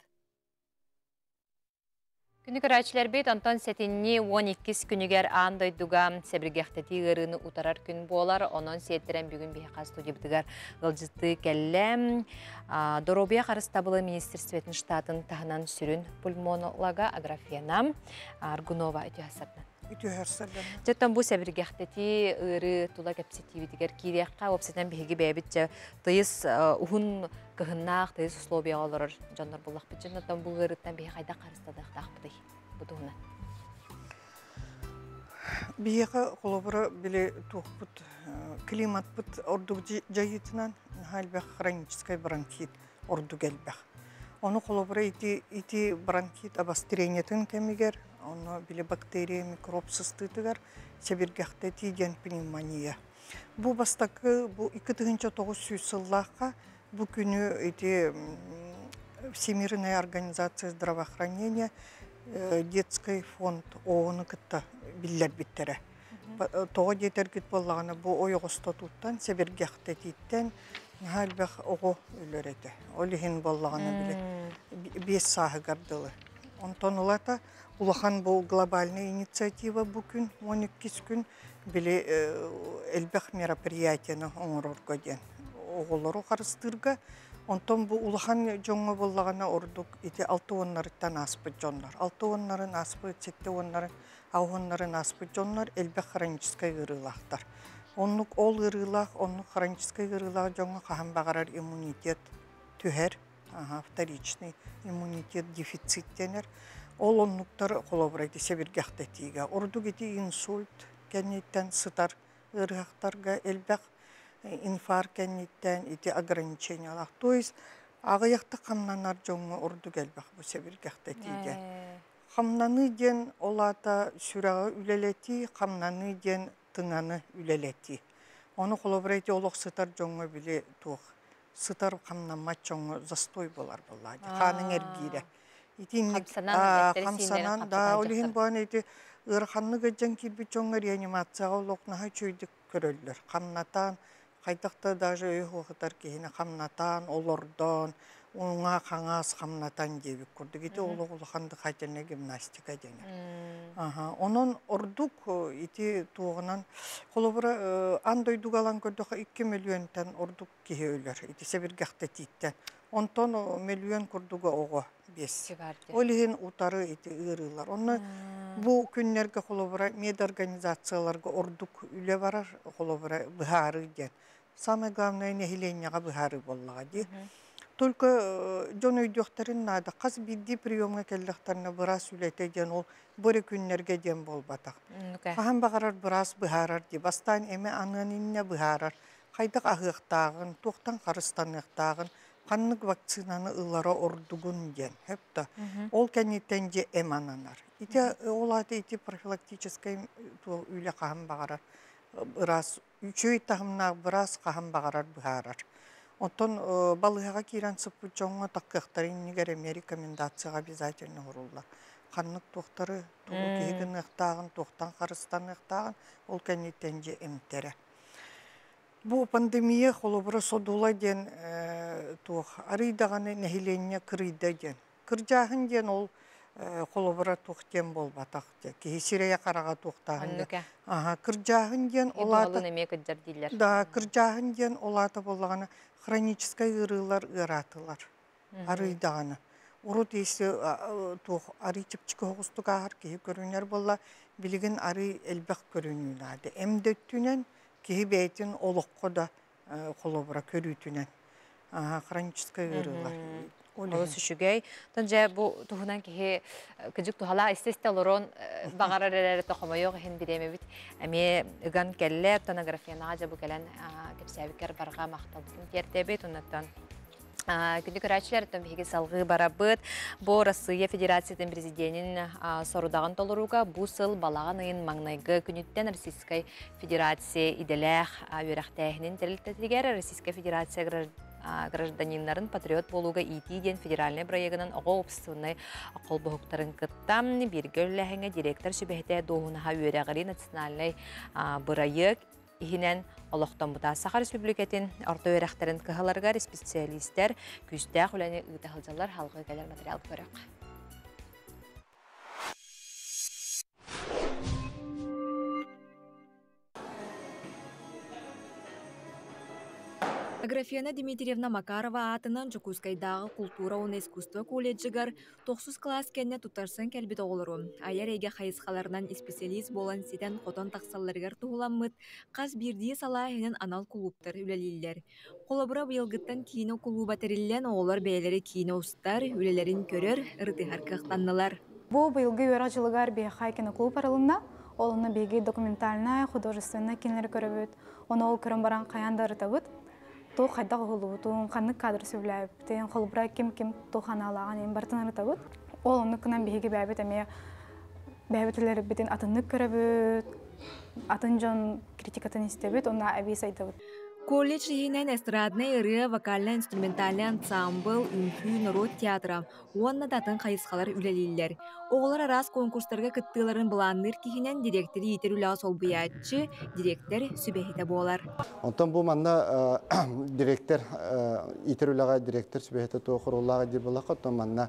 Күні көрәчілер бейт Антон сәтінні 12 күнігер андойдуға сәбіргектеті ғырыны ұтарар күн болар. Онын сеттерен бүгін бейқа студибдігар ғылжыты кәлі. Доробия қарыстабылы Министерстветін штатын тағынан сүрін пульмонолога аграфияна Аргунова өте асырдың. Жеттен бұл сәбіргектеті ғыры тұла кәпсетивідігер кейдеққа опсетен бейгі бәйбітчі тыйыз ұғын кыһыннаах тыйыс условия олорор жоннор буллах бичен оттан бул гырыттан бии кайда карыстадах тахпыдый будуна биега колобура биле тухпут климат бут ордук жайытынан хальбах хронический бронхит ордук элбах Оны қолыбыра ити бронхит обострениятын кемигер, оны біле бактерия, микроб сыстытыгар, себергяхта тиден пневмония. Бу бастакы, бу 2009 сыллаққа, бу күні ити Всемирная организация здравоохранения детский фонд ООН кытта биллер биттере. Тоғы детер кит боллағына бу ойғысты туттан, себергяхта титтен, Халбах оғы өлөрете. Олихин боллағына біле 5 сағы гардылы. Онтон олата улахан бұл глобальный инициатива бүкін 12 күн біле әлбәқ мероприятияны оңырорға ден. Оғылыру қарыстырға. Онтон бұл улахан жоңы боллағына ордық ете 6 онларыттан аспы жонлар. 6 онларын аспы, 7 онларын, ауғынларын аспы жонлар әлбәқ хроническай ғырылақтар. Онлық ол ғырылақ, онлық хроническай ғырылақ жоңы қаған бағарар иммунитет түхер, вторичный иммунитет дефициттенер. Ол онлықтар қолабырайды себергяқта тиге. Ордық еті инсульт, кәнеттен сытар ғырғақтарға әлбәқ инфаркт кәнеттен еті ограничениялақ. То есть, ағаяқты қамнанар жоңы ордық әлбәқ бұл себергяқта тиге. Қамнаны ден олата сүрағы үлелети, қамнаны ден тыңаны үлелети. Оны қолабырайды олық сытар жоңы біле туқ. Сытар қамнамат жоңы застой болар болады. Қаның әргейді. Қамсанан, да, олығын бұған еті ұрқанны көджен келбі жоңы реанимацияға олықнаға чөйдік көрілдір. Қамнатан, қайдақта даже өй оғытар кейіні қамнатан, олырдан, оңа қаңас қамнатан дебік көрді. Еті олық олықанды қайтыны гимнастика денер. Onun orduk iti tuğunan kolubura andoyduk alan gördük 2 milyondan orduk kihi ölür. İti sebirgahta titten. 10 milyon kurduga oğu bes. Olihin utarı iti ırılar. Onu bu günlerge kolubura med organizatsiyalarga orduk üle varar kolubura bıharı den. Самое главное нехиленияға быхары боллаға де. Только жон өйдіқтарын нады, қаз бидді приемға келдіқтарына бұрас үлетеден ол бөрі күннерге ден бол батақ. Қаған бағарар бұрас бұхарар де, бастан әмі анынынне бұхарар. Қайдық ағықтағын, тоқтан қарыстанықтағын, қаннық вакцинаны ұлара ордығын ден. Хепті. Ол кәнеттен де әм ананар. Ол аты ити профилактическай үйлі қаған бағарар. Бұрас, үшөй тағымнақ бұрас қаған бағарар бұхарар. Онтон балыға кейрен сыпы жоңға таққықтарын негер рекомендацияға обязательно ұрулар. Қаннық тоқтары, тоғы кейгін ұқтағын, тоқтан қарыстан ұқтағын, ол кәнеттен же әмтері. Бұл пандемия қолыбыры содула ден арыйдағаны нәхиленіне кірейді ден. Кіржағын ден ол қолыбыра тоқтен бол батақ де. Кейсірeye қараға тоқтағын де. Кіржағын ден олаты болағаны хроническай ырылар ыратылар, арыйдағаны. Урут есі ары чіпчікі оғыстық ағыр кейі көрінер болла, білігін ары әлбәқ көрінуін ады. Әмдөттінен кейі бәйтін олыққы да қолыбыра көрітінен. Хроническай ырылар. Олыс үшігей. Тонжа бұл тұғынан кейі күжік тұғала істесті олырон бағарар әрі тоқыма yok ең біреме біт. Әме үган кәлілер, тонографияна ғажа бұл кәлін кепсәвікер барға мақталдың тертебет. Онаттан күнді көрәтшілер бейге салғы бара бұд. Бұл Россия Федерациятын президентін сорудағын толыруға бұл сыл балаған ұйын маңнайғы күніттен Российскай Федерация иделәқ өрәқтәйінің тәрілтетігер Российскай Федерация гражданинларын патриот болуға итиден федеральный проегінің оғы опсысынай ақыл бұғықтарын кыттам бергерләхіңі директор сүбәхті доғынаға өрәғірі национальный бұрайық ихінен олықтан бұта Саха Республикатын орта өрәқтарын кығаларғар специалистер күстәқ үләне ұйтағылжалар халғы кәлер материал көріқ. Аграфена Дмитриевна Макарова атынан Жукускайдағы культура оны искусство колледжігар 9 класс кәнне тұтарсын кәлбет оғылыру. Айар еге қайысқаларынан специалист болан сетен қотан тақсаларығар тұғыламмыд, қаз бірдей салайынын анал клубтар үлелілер. Қолабыра бұйылғыттан кейіні клуба тәрілілен оғылар бәйлері кейіні ұстар, үлелерін көрір, ұртығар қықтанылар. Бұл бұйылғы өра жылығар бей қайкені клуб арылында, олыны бейгі документальная, художественная кенлер көрібіт, оны ол көрін баран қаяндар табыт. то хайда голубутун каннык кадр сөйләптен холбра ким тоханалаган ен бартын артабыт. Ол оны кынан биһиге бәбит әме бәбитләр битен атыннык көрәбүт. Атын жон критикатын истебит, онна әби сайтабыт. Колледж региональной эстрадной ыры вокально-инструментальный ансамбл Үнхүү народ театра. Уанна датын қайысқалар үлелейлер. Оғылар арас конкурстарға кыттыларын бұланныр кейінен директор етер үлі асол бұятчы, директор сүбәхеті болар. Онтан бұл манна директор, етер үліға директор сүбәхеті тоқыр олаға деп болақы, онтан манна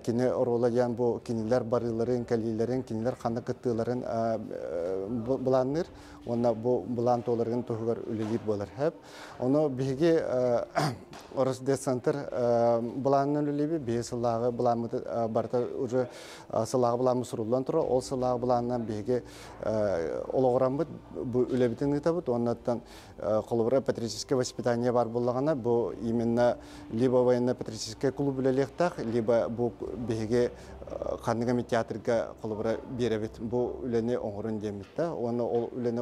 кені оролаян бұл кенелер барыларын, кәлейлерін, кенелер қанды кыттыларын бұланныр. Онна бұлан толарығын тоғығар үлелер болар. Оны биһиги орысде центр буланын үлеби бие сыллагы буламы барта уже сыллагы буламы суруллан тура ол сыллагы буланынан биһиги ологорамбыт бу үлебитин табыт оннан колубра патриотическое воспитание бар буллагана бу именно либо военно-патриотический клуб үлелектак либо бу биһиги Канныгами театрга колубра беребит бу үлени оңорун демитта оны ол үлени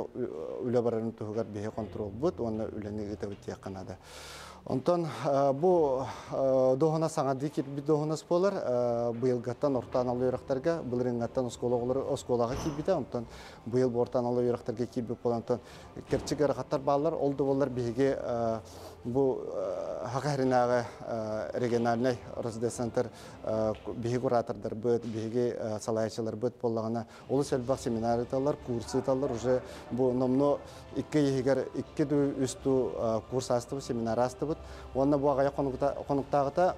үле барарын тугар бие контрол бут оны үлени гетебит яканада. Онтон бу дохона саңады кит бит дохона сполар быйылгаттан ортан алыйрактарга былырынгаттан осколага кибите онтон быйыл ортан алыйрактарга кибип болантон керчигер каттар баллар олду болар биге бу хакаринага региональный центр биги куратордар бөт биги салайчылар бөт боллагана олу селбак семинарлар курсталар уже бу номно 2 үстү курс астыбы семинар астыбы онна буагая конуктагыта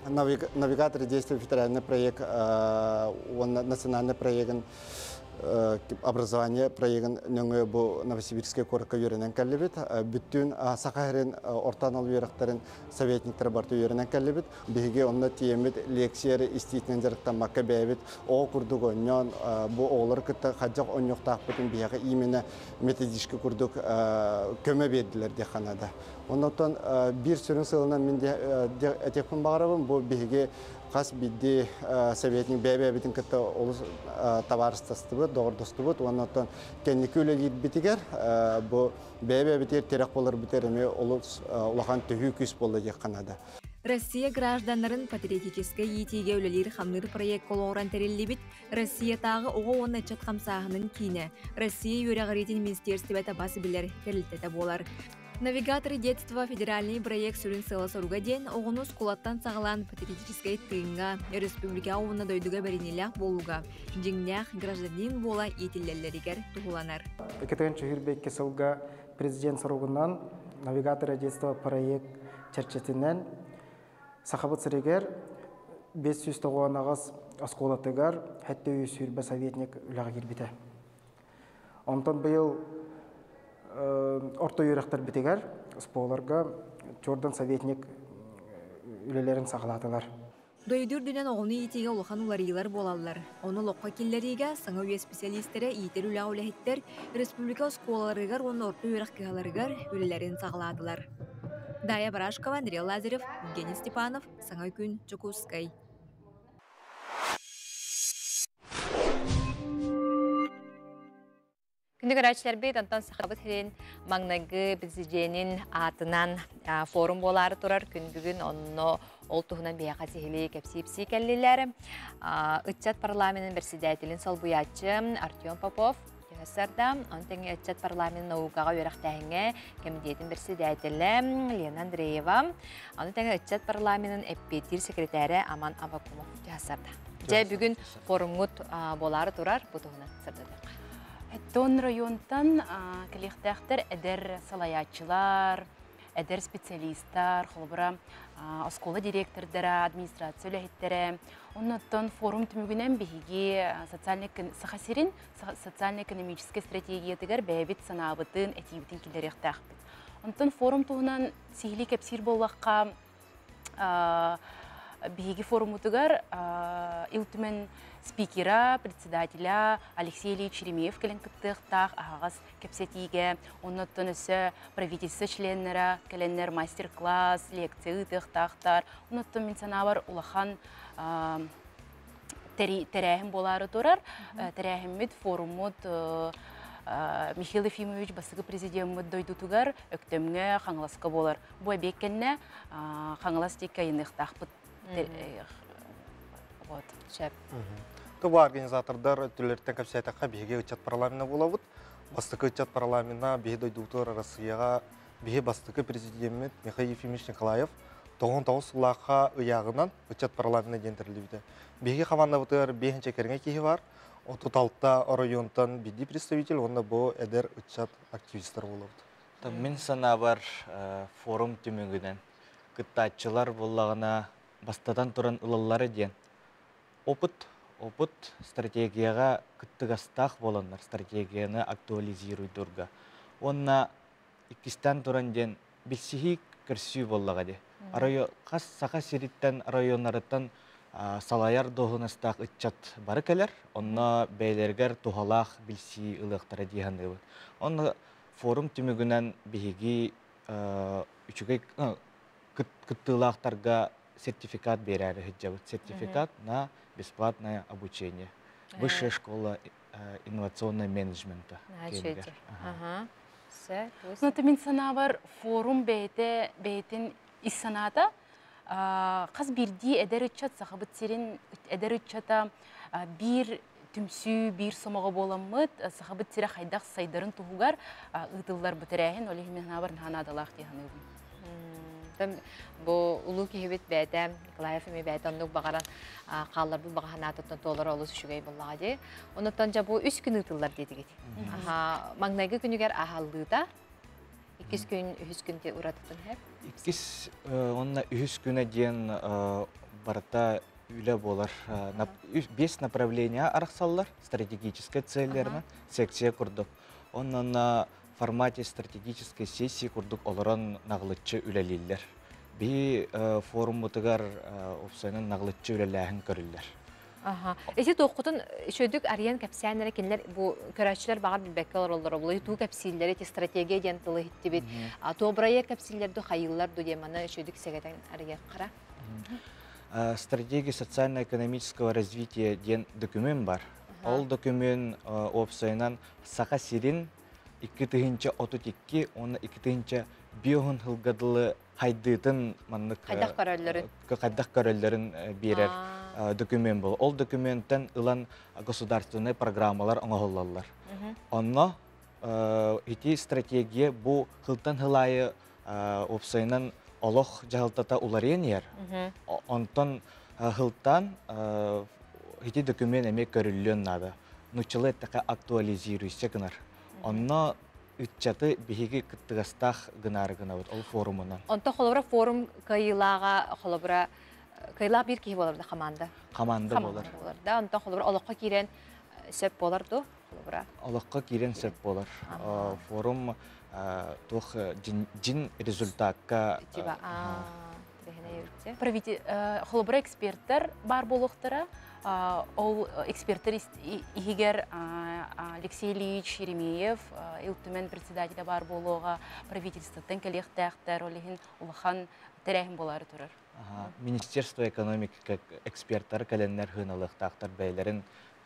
навигатор действий федеральный проект национальный проект образование проектын нөңө бу Новосибирская коракка үйренен кәллебет бүттүн сакахарин ортан алуу ярактарын советниктер барту үйренен кәллебет биге онна тиемет лекциялар иститинен жарыктан макка бәбит о курдук оннон бу олар кытта хаджак оннуктак бүтүн бияга именно методический курдук көмө бердилер деханада оннотон бир сүрүн сылынан мен этепин багарабын бу биге Қас бидде советник бәбәбетін кітті олыс товарыстастыбы, доғырдыстыбы, оннан кәнекі өлелер бітігер, бұл бәбәбетер терек болар бітер, әме олыс олақан түхі күс болды дек қанады. Россия гражданларын патриотический етеге өлелер қамныр проект қолуыран тәрелі бит, Россия тағы оғы оны чат қамсағының кейіне, Россия өрәғаретін министерстве табасы білер тәрілтеті болар. Навигаторы детства федеральный проект сүрін сылы соруға ден оғыныз кулаттан сағылан патриотическай тыңға республика ауына дойдуға бәрінелі болуға. Жеңнях гражданин бола етілелерігер тұғыланар. Екетен чүхірбекке сылға президент соруғынан навигаторы детства проект чәрчетінен сақабыт сірегер 590 ағыз осколатығар әтті үй сүрбі советник үліға кербеті. Онтан бұйыл орто үйректер бітегер, спооларға Жордан советник үлелерін сақылатылар. Дойдур дүнен оғыны етеге олған уларилар болалар. Оны лоққа келлеріге саңа үйе специалистері етер үлі ауләхеттер республика осколаларығар, оны орто үйреккаларығар үлелерін сақылатылар. Дая Барашкова, Андрей Лазарев, Евгений Степанов, Саңа күн, Чукускай. Күндік әрәчілер бейд, антан сақабыт херен маңнағы біздігенін атынан форум болары тұрар. Күндігін онны ол тұғынан бейаға сехілі кәпсейпсей кәлілері. Үтчат парламентінің председателін салбуятчы Артем Попов көхісарда. Онтеңі үтчат парламентінің науғаға өріқтәңі комитетін председателі Лена Андреева. Онтеңі үтчат парламентінің әппетір секретәрі Аман Абакумов көхісарда. Жай бүгін форумғыт болары тұрар бұтығынан сырдадық. Тон районтан коллектахтар эдер салаячылар, эдер специалисттар, холбара оскола директордара, администрация үләһеттәре. Оннан форум түмүгүнен биһиги социально-экономический стратегия тигәр бәбит санабытын, этибитин килдерехтәхбит. Онтан форум туһунан сихли кепсир боллакка биһиги форум утыгар илтүмен спикера, председателя Алексей Ильич Еремеев келен кыттыктах, ағас кепсетиге, оннан өсі правительство членнера, келеннер мастер-класс, лекция ыттықтақтар, оннан мен санабар улахан тәрәхім болары тұрар, тәрәхіммет форумыт Михаил Ефимович басығы президент дойдутугар өктөмге қаңыласқа болар. Бұа беккенне қаңылас дейкі айынықтақпыт. Тұба организатордар түлерттен көпсәйтаққа бейге үтчат парламентна болабыд. Бастықы үтчат парламентна бейге дойдутугар Россияға бейге бастықы президент Михаил Ефимович Николаев 99 сылаққа ұяғынан үтчат парламентна дендірілді. Бейге қаманда бұтығар бейінші керіңе кейі бар. Отуталта районтан биди представитель, онда бу эдер үтчат активисттер болуды. Мен сана бар форум түмігінен кыттатчылар болағына бастадан тұран ылылары ден. Опыт стратегияға кыттығастақ боландар, стратегияны актуализируйдурга. Онна иккистан тұран ден білсихи кірсүй болаға де. Қас сақа сериттен районарыттан салаяр доғыныстақ үтчат бары кәлер, онна бәйлергер туғалақ білсі ұлықтары дейханды. Онна форум түмігінен бейгі күттілақтарға сертификат берәрі хүджабыт. Сертификат на бесплатное обучение. Высшая школа инновационного менеджмента. Мен сана бар форум бәйтін иссаната қаз бірді әдер үтчат сақабыт серін әдер үтчата бір түмсі, бір сомаға боламыд, сақабыт сері қайдақ сайдарын тұғығар ұтылдар бұтырайын, олығы мен ханабар ханадалақ дейханы өбін. Бұл ұлы кейбет бәді, Николаев әме бәді онық бағаран қалар бұл баға ханатыттан толар олыс үшігей болаға де. Оныттан жа бұл үс күн ұтылдар деді кеті. Маңнайғы күнігер ағалдыда, 2 күн, 3 күнде ұратыттын әп? 2 онна 3 күнә ден барыта үлі болар. 5 направления арақсалар, стратегическая целлерна, секция күрдік. Онна формате стратегической сессии күрдік оларан нағылытчы үләлелер. Би форум бұтығар опсайынан нағылытчы үләләхін көрілер. Эти тоқутун шөйдік ариян кәпсәнері кенлер бұл көрәтшілер бағар білбәкке олар олар ту кәпсилері те стратегия ден тылы хиттебет. Тобрая кәпсилерді қайылар дұдеманы шөйдік сәгәтен ария қара? Стратегия социально-экономического развития ден документ бар. Ол документ опсайынан сақа сирин 2-тігінші отутикки, оны 2-тігінші биоғын хылғадылы хайдыйтын қайдақ көрөлерін берер документ бұл. Ол документтен ұлан государственный программалар оңағылалар. Онна эти стратегия бұл қылтан хылайы опсайынан олық жағылтата уларен ер. Онтан хылтан эти документ әме көрілген нады. Нучылы әттіға актуализируйся гынар. Онна үтчаты бейгі күттігастақ гынары-гына бұд, ол форумынан. Онта қолыбыра форум кайылаға қолыбыра кайылақ бір кейі боларда қаманда? Қаманда болар. Онта қолыбыра олыққа керен сөп боларду? Олыққа керен сөп болар. Форум тоқ жин результатқа... Қолыбыра эксперттер бар болуқтыра. Ол эксперттер егер Алексей Ильич Еремеев, илтумен председателя бар болуға правительствоттен кәлектәқтер, олығын ұлыған тәрәхін болары тұрар. Министерство экономики эксперттер кәленлер хыналықтақтар бәйлерін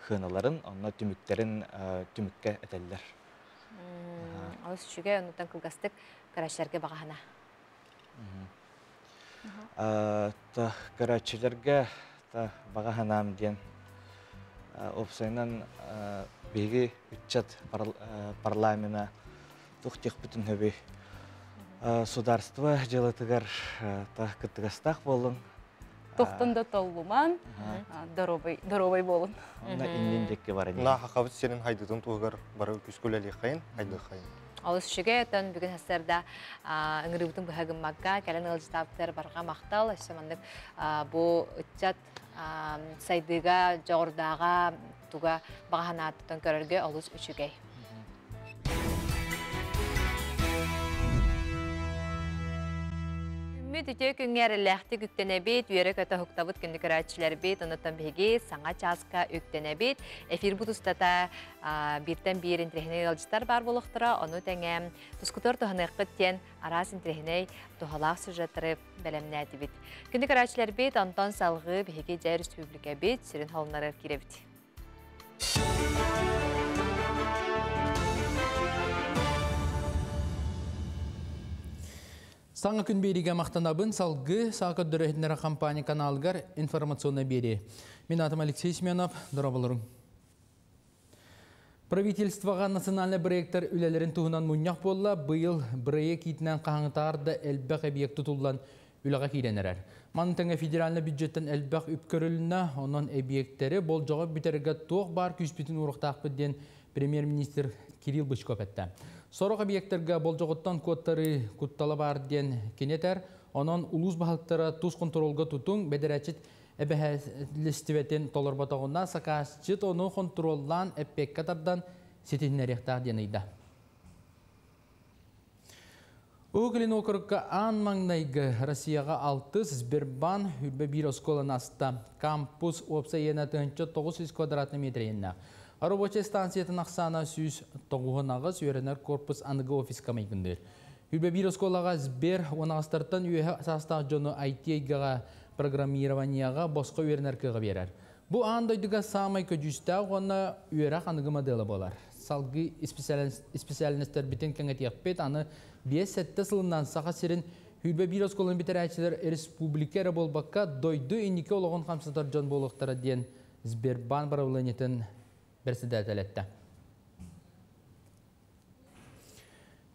хыналарын, онна түміктерін түмікке әтелдер. Ол сүшіге ұнытан кылғастық қарашыларға бағағана? Қарашыларға бағағанам ден опсайынан бейгі үтчат парламена тұқтық бүтін хөбей сударство жылытығар күттігастақ болын. Тұқтында толлуман, доробай болын. Онда индендекке бар әне. Наға қабыт сенің хайдыдың тұғығар бары күскөләлі қайын, хайды қайын. Ол үшіге өтін бүгін әстерді үңірібітің бұхағын маққа, кәлін ылжытаптар барға мақтал. Әшімандық бұл үтчат сайдыға, жоғырдаға, туға бағанаттың көрерге олыс үшігей. Үтіте күнгәріләқті күктене бет, үйері көті құқтабыт күнді көрәтшілер бет, ұныттан беге саңа часқа өктене бет. Эфир бұтыстата біртен бір интрехіне елжістар бар болуқтыра, оны тәңе тұскутор тұханы қыттен арас интрехіне тұхалақ сүжеттірі бәлемнәді бет. Күнді көрәтшілер бет, Антон Салғы беге жай республика бет, сүрін халынлары кире бет. Саңа күн бериге мақтанабын салғы сақа дүрәхетнері компания каналгар информационна бери. Мен атым Алексей Семенов, дұрабылырым. Правительствоға национальный проекттар үлелерін туғынан мұняқ болла, бұйыл проект етінен қаңытарды әлбәқ объект тұтылдан үліға кейленерер. Мантыңа федеральный бюджеттен әлбәқ үпкөріліні, оның объекттері бол жоғы бітерге тоқ бар күшпетін ұрықтақ бұдден премьер-министр Кирилл Бычков әтті. Соруq объекттерге бол жоғыттан кодтары құтталы бар ден кенетер, оның улус бағылықтары тұз контролға тұтың бәдірәчет әбәхәлістіветен толыр батағына сақасчет оны контроллан әппек қатардан сетінеректақ денейді. Оғылын оқырыққа аң маңнайғы Россияға 6 Сбербан үрбе бір осколын аста кампус опса ена 900 квадратный метрейінна. Рабочий станциятын ақсана сүйіз тоғығынағы сүйерінер корпус анығы офис камайгындыр. Үрбе бір осколаға Сбер онағыстартан үйе састақ жоны IT-ға программированияға босқа үйерінер кіға берер. Бұл андайдыға самай көджістәу ғана үйерақ анығы модели болар. Салғы специалиністер бітін кәңетек бет аны 5-7 сылынан сақа серін үрбе бір осколын бітер әйтшілер республикері болбаққа дойды инеке олығын қамсатар жон болықтары ден Сбербан баравланетін берседәтелетті.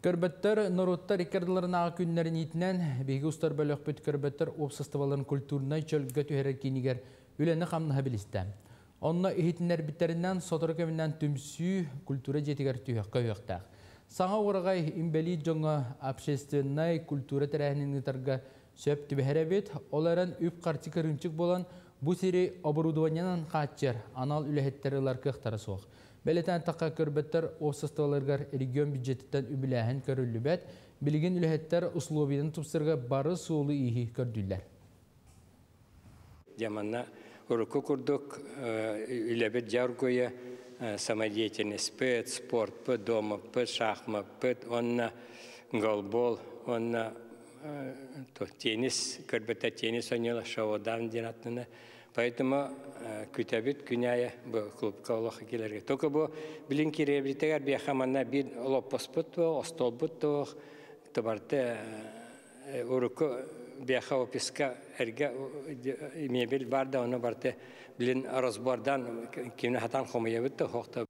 Көрбеттер Нұрыттар икерділерінаға күнлерін етінен бейгі ұстар бөлік бүт көрбеттер опсыстываларын культурнай чөлгі түйерер кейінігер үлені қамныға білісті. Онына ехетінлер біттерінен сотыр көмінен түмсүй культура жетігер түйек көйектәқ. Саңа орағай имбели жоңа общественнай культура тәрәхінен ұтарға сөп түбәхәрі бет, оларын үп қарчы көрінчік болан бұ сері оборудованиян қатчер, анал үләхеттерілер қықтары соқ. Бәлетен таққа көрбеттер опсыстываларғар регион бюджеттен үбіләхін көрілі бәт, білген үләхеттер ұсловиден тұпсырға бары суылы ихи көрділер. Деманна уроку курдук үләбет жаргоя самодеятельность, пэт, спорт, пэт дома, пэт шахмат, пэт онна голбол, онна теннис, көрбетте теннис онела шауадан денатына. Поэтому күтәбит күнәя бұл клубқа олақы келерге. Тоқы бұл білін керебітігер бияқаманна бір олаппаспыт бұл, остолбыт бұл, тұбарты ұрықы бияқа описка әрге мебел бар да, оны барды білін разбардан кеміне хатан қомайабытты хоқты.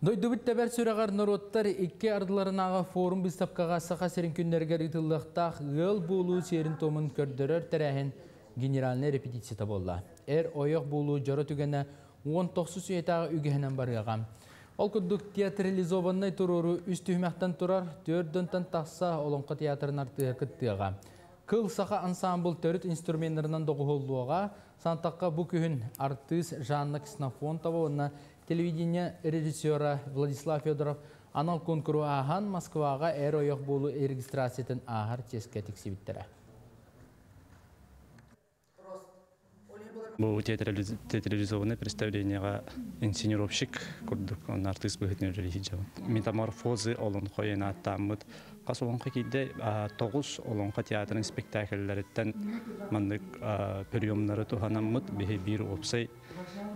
Дойдубыт тәбәр сүрәғар Нұрыттар 2 ардыларынаға форум бұстапқаға сақа серін күндергер ұтылықтақ ғыл болу серін томын көрдірір тәрәхін генераліне репетицията болла. Ойық болу жары түгені 19 сүйетағы үгіхінен барғағам. Ол күддік театрализованнай тұруру үст түймәқтен тұрар 4-ден тақса олонқа театрын артығы күттіға. Кыл сақа ансамбл төріт инструментарынан доғығылуға, сантаққа бұл күйін артыс Жанна Ксенофон табуына телевидение режиссера Владислав Федоров анал конкуру ахан Москваға ойық болу регистрациятын ағар ческетік себіттері. Бұл театрализованное представлениеға инсценировщик күрдік, он артист бұғытын өрелі жауын. Метаморфозы олын қойын аттамыд. Қас олынға кейді 9 олынға театрын спектакльлеріттен мандық приемлары тұханамыд, бейі бір опсай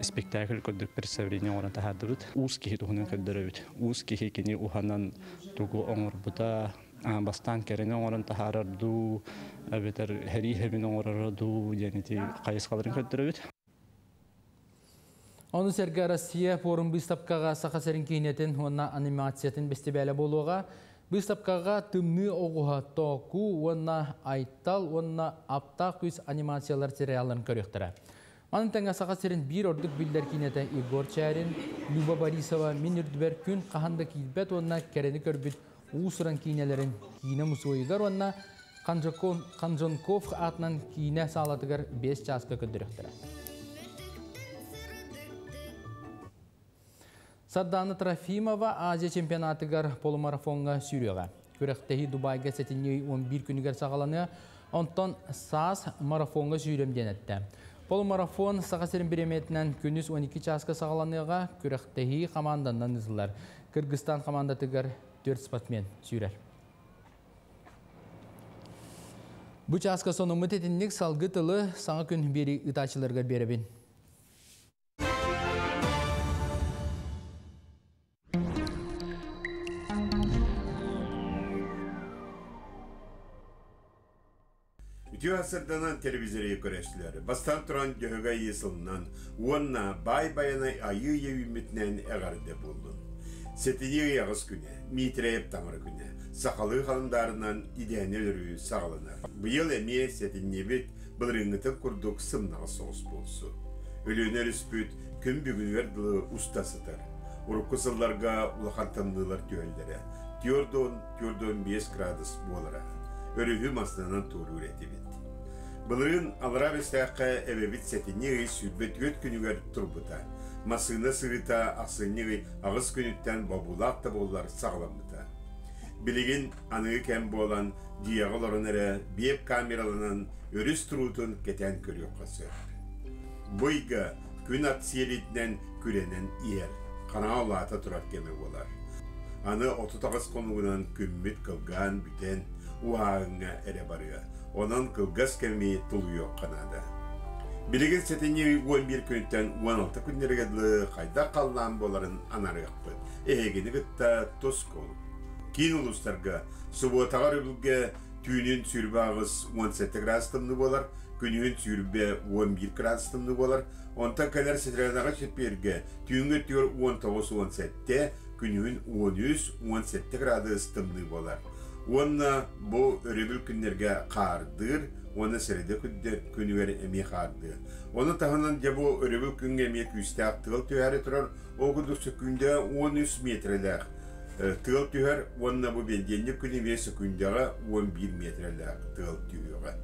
спектакль күрдік представление орын тахадырыд. Уыз кейі тұхынан күрдірі. Уыз кейі кені ұханан тұғы оңыр бұда, бастан кәріне орын тахарарду, әбетер хәри-хәбін орарарду, жәнеті қайысқаларын көттірі. Оны сәргі Россия форум бұстапқаға сақа сәрін кейінетін, онна анимациятын бәстебәлі болуға, бұстапқаға түмні оғуға тоқу, онна айтал, онна аптақ үз анимациялар сериаларын көректірі. Анын тәңі сақа сәрін бір ордық білдер кейінеті Игор Чарин, Люба Борисова, мен үрдібер күн қағанда кейлбет, онна кәрені көрбіт ұсыран кейнелерін кейіне мұсуайығар, онна Қанжонков атынан кейіне салатығар 5 жасқа көндіріктірі. Садданы Трофимова Азия чемпионатығар полумарафонға сүйреға. Көректегі Дубайға сәтіней 11 күнігер сағаланы, онтан саас марафонға сүйремден әтті. Полумарафон сағасырын біреметінен күніз 12 жасқа сағаланыға көректегі командандан ызылар. Кыргызстан командатығар 4 спортмен сүйрер. Бұл жасқа соны мұтетінлік салғы тылы саңа күн бері ұтачыларға беребін. 20 asırdanan televizyonu köreştiler. Bastan turan göhöge yısılından, onna bay-bayanay ayı yevimmitinen eğarde buldun. Setini yağız güne, mitreyip tamır güne, sakalı halındarından ideni ölürü sağlanır. Bu yıl emiye setini bit, bılırıngıtı kurduk sımnağı soğuz bolsu. Ölüner üspüt, küm bugün verdiği ustasıdır. Urkusıllarga ulakantımlılar tüyellere. Tiyordon 5 gradus bolara. Örühüm aslanan tuğru üretibit. Bılırın alara bestakka ebebit setini sürbet göt günüger turbuta. Masığına sığıta asını ağız günütten babulak da bollar sağlamıta. Biligin anığı kem bolan diyağıların ere biyep kameralanan örüs turutun keten körüyor kasır. Boyga gün at siyeritinden kürenen iyer. Kana Allah'ta turak keme bolar. Anı 30 konuğundan kümmüt kılgan büten uağına ere barıya. Onun kılgaz kemi tuluyor kanada. Biligin setini 11 günütten 16 günlere gedli kayda kallan boların anarı yapı. Ehegini gıtta toz kol. Kin uluslarga subotağa rübülge tüyünün sürbe ağız 17 grastımlı bolar. Günün sürbe 11 grastımlı bolar. Onta kadar setranağa şepirge tüyünü tüyor 19-17 günün 13-17 gradı ıstımlı bolar. Onna bu örübül günlerge kardır, ona seride günüver emi kardır. Onu tahınan ya bu örübül gün emi küstak tığıl tüyarı turar, o kudu sükünde 13 metreler tığıl tüyar, onna bu belgenli günü ve sükünde 11 metreler tığıl tüyar.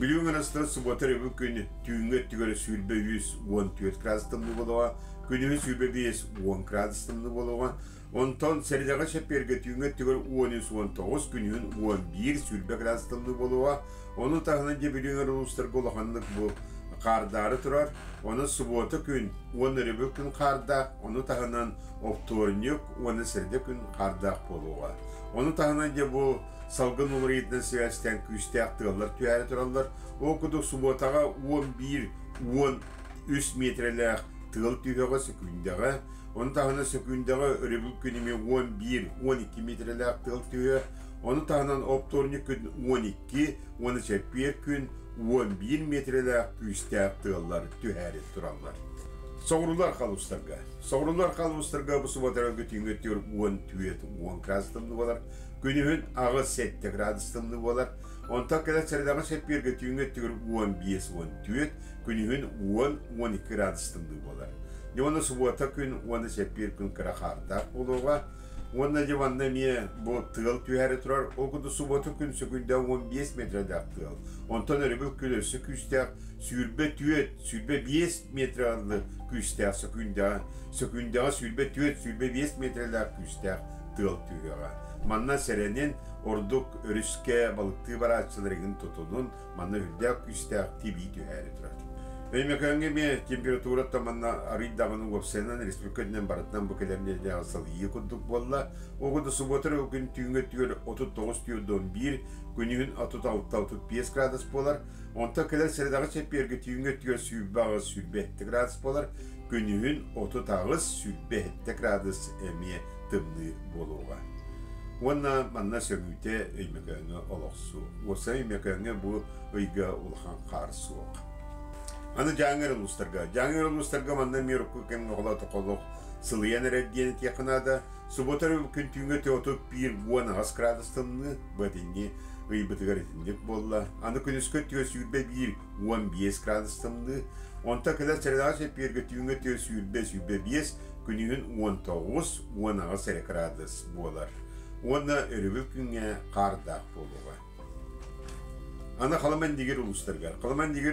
Biliyorsun arasında subota örübül günü tüyünge tüyarı sürbe 114 grastımlı bolağa, günün sürbe 5 10 grastımlı bolağa, ondan seridaga şeperge tüyünge tüyar 13-19 günün 11 sürbe grastımlı bolağa, onun tahınınca biliyorsun uluslar olahanlık bu kardarı turar, onun subota gün, onun örübül gün karda, onun tahınan oktornyuk, onun seride gün kardak bolağa. Onun tahınınca bu salgın olur yediden sivastan küste aktığırlar, tüyarı turarlar, o kudu subotaga 11-13 metreler tığıl tüyüge sökündege, onun tahına sökündege örübül günüme 11-12 metreler tığıl tüyüge, onun tahınan optornik gün 12-13 gün 11 metreler küste aktığırlar, tüyarı turarlar. Soğrular kaluslarga bu subotaga götüğün ötüyor 10 grastımlı bolar, günün ağı 7 grastımlı bolar, onta kadar seridaga şepir götüğün ötüyor 15-14 günün 10-12 grastımlı bolar. Yona subota gün 10 şepir gün kara kardak boluğa, onda civanna miye bu tığıl tüyarı turar, o kudu subota gün sökünde 15 metrede tığıl. Ontan örübül külösü küstek, sürbe tüyet, sürbe 5 metrelik küstek sökünde sürbe tüyet, sürbe 5 metrelik küstek tığıl tüyüge. Manna serenin orduk örüske balıktığı baratçılarının tutunun, manna hüldek küstek tibi tüyarı turar. Öymekönge mi temperatura tamanna arıydağının opsiyonel respublikasından barattan bu kalemde de asıl iyi kuduk bolla. O kudu subotar o gün tüyünge tüyor 39 tüyordon 1, günün 36-35 gradus bolar. Onta kadar seridağı çepirge tüyünge tüyor sübbağı sürbe 7 gradus bolar. Günün 30 sürbe 7 gradus emiye tımlı boluğa. Ona manna sömüte öymekönge olaksu. Osa öymekönge bu öyge ulhan kar soğuk. Anı Cangır uluslarga mandan mirokku kem oğla toqoluk sılıyan erediyeni tiyakınada subotar ülkün tüngü teotuk bir buan ağız gradustımlı badini ıybıtıgar etinlik bolla. Anı künüskü tüyo sürbe bir 15 gradustımlı. Onta kadar serdağı sepirge tüngü tüyo sürbe 5 günün 19 buan ağız gradus bolar. Ona örübül künge kardak boluğa. Ana Kalaman diğer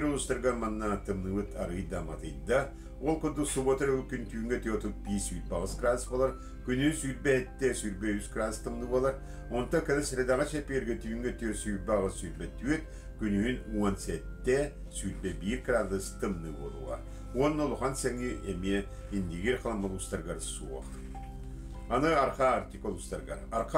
uluslarga manna tımnıvıt arıyda matıyda, ol kudu subotar ülkün tüyünge teotuk bir sütbağız gradus bolar, günün sütbe ette sürbe 100 gradus tımlı bolar, onta kadar serdağa şepirge tüyünge teo sütbağız sürbe tüyet, günün 17'de sürbe 1 gradus tımlı boluğa. Onun oluğan seni emiye indigir Kalaman uluslarga soğuk. Ana arka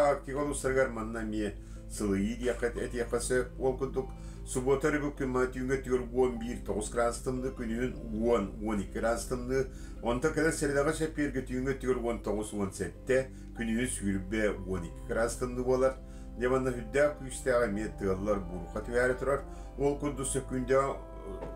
artik uluslarga manna miye sılıyı diyaqat et yaqası ol kuduk subotarı bu küma tüyünge tüyor 11-9 grastımlı günün 10-12 grastımlı onta kadar seridağa şepirge tüyünge tüyor 19-17 günün sürbe 12 grastımlı bolar Devanna hüdda küstəğə metrallar buruqa tüyəri turar. Ol kudu sökündə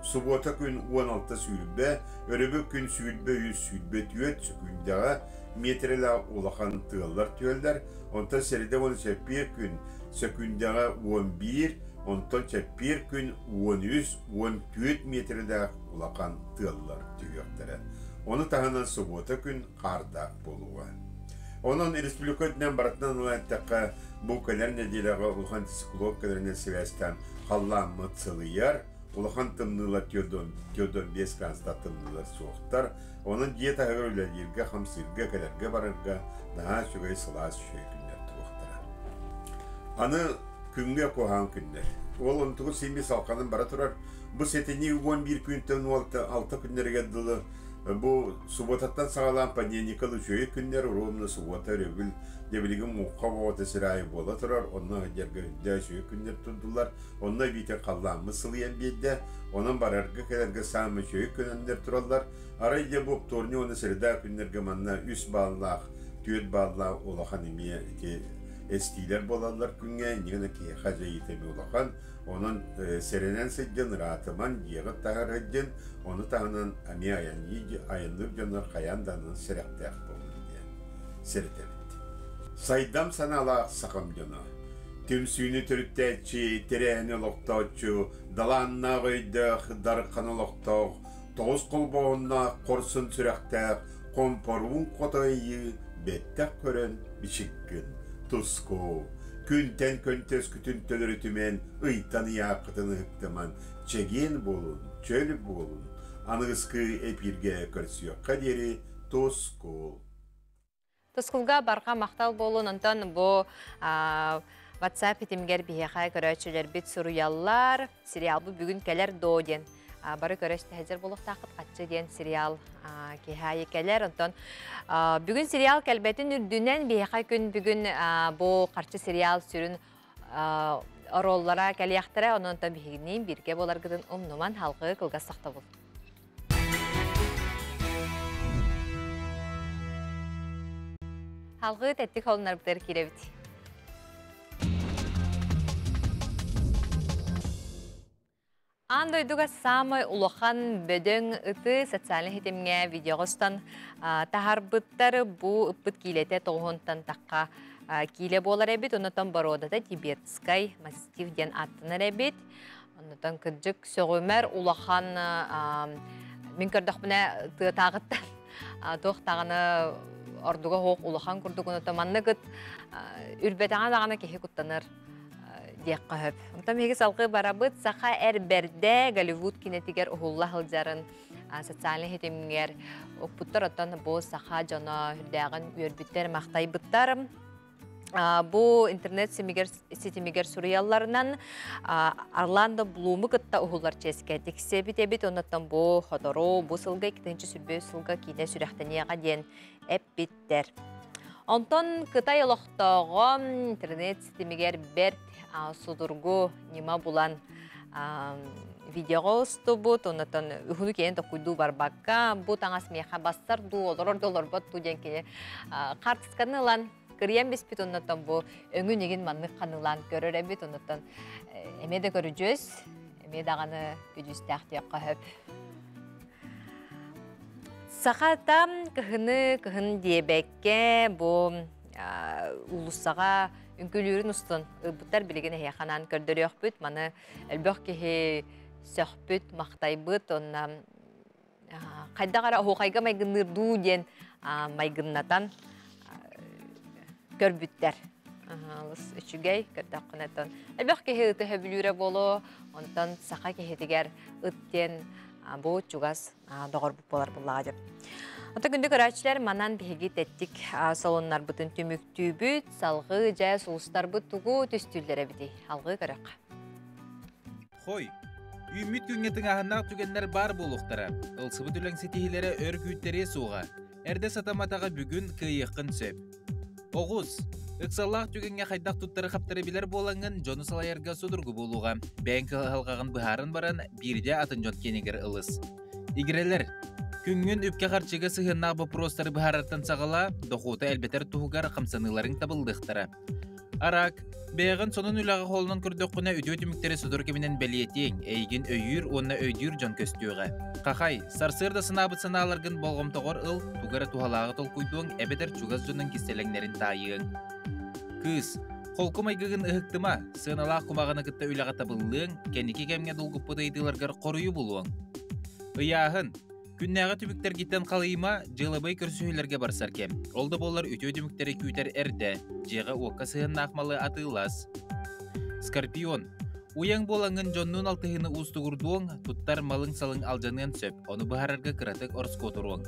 subota gün 16 sürübə, örübü gün sürübə 100 sürübə tüyət sökündəğə metrelə olaqan tığallar tüyəllər. Ondan seride onu bir gün sökündəğə 11, ondan bir gün 13, 14 metrede olaqan tığallar tüyəklərə. Onu tahınan subota gün qarda boluğa. Onun respublikadından baratından olan taqa bu kadar nedeleğe ulğan psikolog kadarına sevestan hallanma çılıyar. Ulğan tımnılar tiyodon 5 kansta tımnılar soğuktar. Onun diyeta öyle yerge hamsirge kadarga bararga daha şöyle sılas şöyle günler tuğuktar. Anı künge kohan günler. Ol onu tuğu sembi salkanın bara turar. Bu setini 11 günden 6 günlere geldiği bu subotattan sağlam panenikalı şöyle günler rovna subota revil debiligi muqqa sırayı bola turar. Onunla dergahında şöyle günler tutdular. Onunla bite kallan mısılayan bir onun bararga kadarga sağma şöyle günler turarlar. Arayla bu torni onu sırada günler gamanna üst bağlaq, tüyet bağlaq olağan emiye eskiler bolarlar günge. Nigana ki haca yitemi olağan. Onun serenen sıccan rahatıman yığıt tahar hıccın. Onu tahınan ami ayanlık canlar kayandanın sıraqtaq bolun diye. Sırıtevit. Saydam sana alaq saqam cana. Tümsüyünü türüttəçi, tereyini loqtaqçı, dalanna gıydıq, darıqanı loqtaq, toğuz qolboğunna qorsun sıraqtaq, komporun qotayı, bettaq körün biçikkin, tusko. Күнтен көнтес күтін төлірі түмен, ұйтаны яқытыны hıktaman, çegen bolun, çöl bolun, anıgıskı epirge körсüyokka deri toskol. Toskulga barqa maqtal bolun, ondan bu WhatsApp etimger biheqay köröçüler bit suruyallar, serial bu bugün keler doğden. Barı köröçte hazır buluq taqıt qatçı diyen serial kihaye keler. Ondan bugün serial kelbetin ürdünen biheqay gün bugün bu qarçı serial sürün rollara keliyaqtıra. Ondan biheqinin birge bolar gıdın umnuman halqı kılgas saqta bul. Halqı tettik olunlar biter kireviti. Андойдуга самый улахан бөдөң ыты социальный хитимге видеогостан тахарбыттары бу ыппыт килете тоғонтан таққа киле болар эбит. Онотон бородата тибетскай мастиф ден аттынар эбит. Онотон кырдык сөгөмер улахан мен көрдөх мына тағыттан тоқ тағаны ордуга хоқ улахан курдук. Онотон манны кыт үрбетаңа дағаны кехи куттаныр диякка хөп. Онтан меге салқы барабыт саха әрберде Голливуд кинетигер ухулла хылжарын социальный хитимгер опуттар оттан бу саха жана хүрдәгын үрбиттер мақтай бұттар. Бу интернет сетимигер суриялларынан Орландо Блумы кытта ухуллар ческе тексебит эбит. Онтан бу ходоро бу сылга 2-нче сүрбө сылга кине сүрәхтәнияга ден эппиттер. Онтон кытай олоқтоғы интернет сетимигер берт судургу нима булан видео стубут. Онтон үхүнү кейен токуйду барбакка бу таңас меха бастар ду олорор долор бот туден кейен картысканылан кырыян беспит. Онтон бу өңү неген маннык канылан көрөр эбит. Онтон эмеде көрүжөз эме даганы бүдүстәхтиякка хөп. Сақатам кыхын диебекке бу улуссаға үнкөлүүрүн устун ыбыттар билеген хеяханан көрдөрөк бүт, маны элбөк кеhe сөкпүт, мактайбыт, онна кайдагара хокайга майгынырдуу ден майгыннатан көрбүттер. Алыс үчүгей көрдөккөнөтөн. Элбөк кеhe ыты хөбүлүүрө боло, онтон сака кехетигер ыттен бу чугас догор болар буллага деп. Ата күндө көрәчләр манан биһиги теттик салоннар бутын түмүктүүбүт, салгы жа сулустар бут тугу төстүлләре бити. Алгы көрәк. Хой, үмүт күнгетиң ахыннак түгеннер бар булуктара. Ылсыбы түләң сетихиләре өргүттәре суга. Эрдә сатаматага бүгүн кыйыккын сөп. Огуз, ыксаллак түгенге хайдак туттары хаптары билер болаңын жону салаярга судургу болуга. Бәнк халгагын быхарын баран бирде атын жон кенегер ылыс. Игрелер күнгүн үпке харчыга сыхыннак вопростары быхараттан сагала, дохута элбетер тугар камсаныларын табылдыктара. Арак, бәйгін сонун үлағы қолынан күрдөккүнә үтө түміктері судыр кемінен бәлиетең, әйгін өйір, онна өйдір жон көстüğe. Қақай, сарсырда сынабыт сыналаргын болғымтығыр ыл, тугара тухалағы толкуйдуң әбедер чугаз жонын кистелеңнерін тайың. Кыз, қолкумайгығын ұхықтыма, сыналақ кумағаны кітті үліға табылың, кәнеке кәмге долгуппыды еділаргар қорыю болуың. Ыяғын, күннәғы түміктер кеттен қалайыма, жылыбай көрсүйлерге барсар кем. Олды болар үтө түміктері күйтер әрді, жеға оққа сығын нақмалы атылас. Скорпион, уяң болаңын жоннун алтығыны ұстығырдуың, туттар малың салың алжанын сөп, оны бұхарарға кыратық орско тұруың.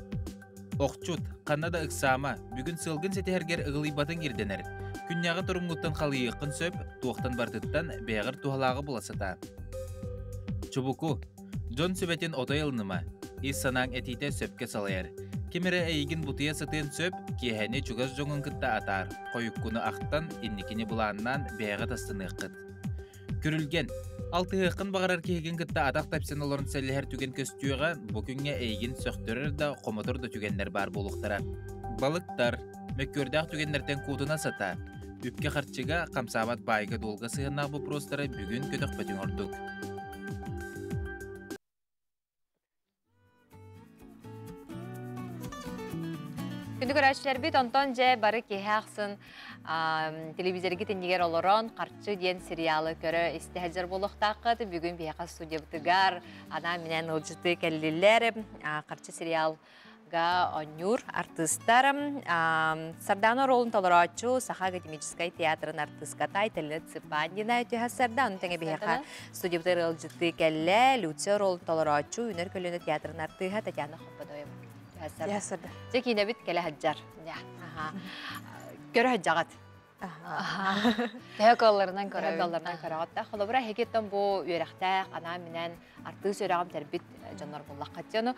Оқчут, қаннада ықсама, бүгін сылғын сетергер ұғылый батың ерденер. Күннәғы тұрымғыттан қалайықын сөп, туақтан бартыттан бәғір тухалағы боласыта. Чубуку, жон сөбетін отай ылыныма. Ис санаң әтейте сөпке салайыр. Кемері әйгін бұтыя сытын сөп, кехәне чугаз жоңын кытта атар. Қойыққуны ақтан, инникені бұланынан бәйғы тастыны қыт. Күрілген, алты ұқын бағарар кеген кытта атақ тапсын оларын сәлі түген көстüğe, бүкінге әйгін сөқтірір да қомытыр да түгенлер бар болуқтара. Балықтар, мөккөрдәқ түгенлерден кудына сата. Үпке қарчыға қамсабат байғы долғы сығынақ бұл простары бүгін көтіқ бөтін ордық. Күнді көрәшілер бит, онтон жә бары кехәқсын телевизорге тенегер олырон, қарчы ден сериалы көрі істәжір болуқтақыды. Бүгін бейқа студия бұтығар, ана менен ұлжыты кәлілер, қарчы сериалға онюр артыстарым. Сардано ролын толырачу, Саха академическай театрын артыстқатай, тілі Цыпандина өте хасарда. Оның тәңе бейқа студия бұтығар ұлжыты кәлі, Люция ролын толырачу, үнер көліні театрын артыға Татьяна Хоппадоева. Ясырды. Тек ине бит келе хаджар. Көрі хаджағат. Тәйек оларынан көрі. Тәйек оларынан көрі ғатта. Қолыбыра хекеттен бұл үйрәқтәк, ана менен артығы сөйрағым тәрбет жанар боллақ қатяны.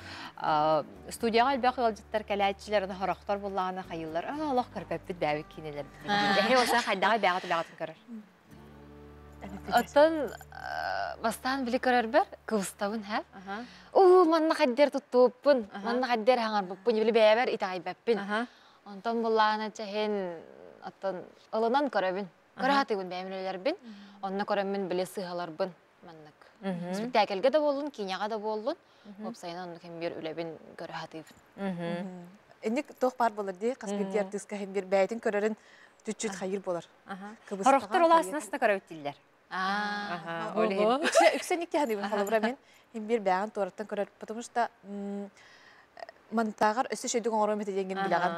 Студияға әлбәқ ұлжыттар кәләтшілеріні хорақтар боллағаны қайылар. Аллах көрпәп бит бәуік кейнелер. Әхе олсан қайдағы бәғатын көрір. Оттан бастан білі көрер бір, кывыстауын әп. Манна қаддер тұттуыппын, манна қаддер хаңар бұппын, білі бәйбәр итағай бәппін. Онтан бұлағына чәхен ылынан көребін. Көрі хатығын бәймелелербін, онына көребін білі сығаларбын маннық. Спектакелге де болын, киняға да болын, опсайына онны кәмбер үлебін көрі хатығын. Әнік тоқ бар болыр де, қаспетті артысқа кәмбер бәйдің көрерін түтчүт қайыр болар. Хорықтар оласынасына көребіттілдер. Үксенікте ханыбын қалыбыра мен бір бәғін туараттан көрер, потому что мантағар өсі шөйдің оңырым еті денген біліған.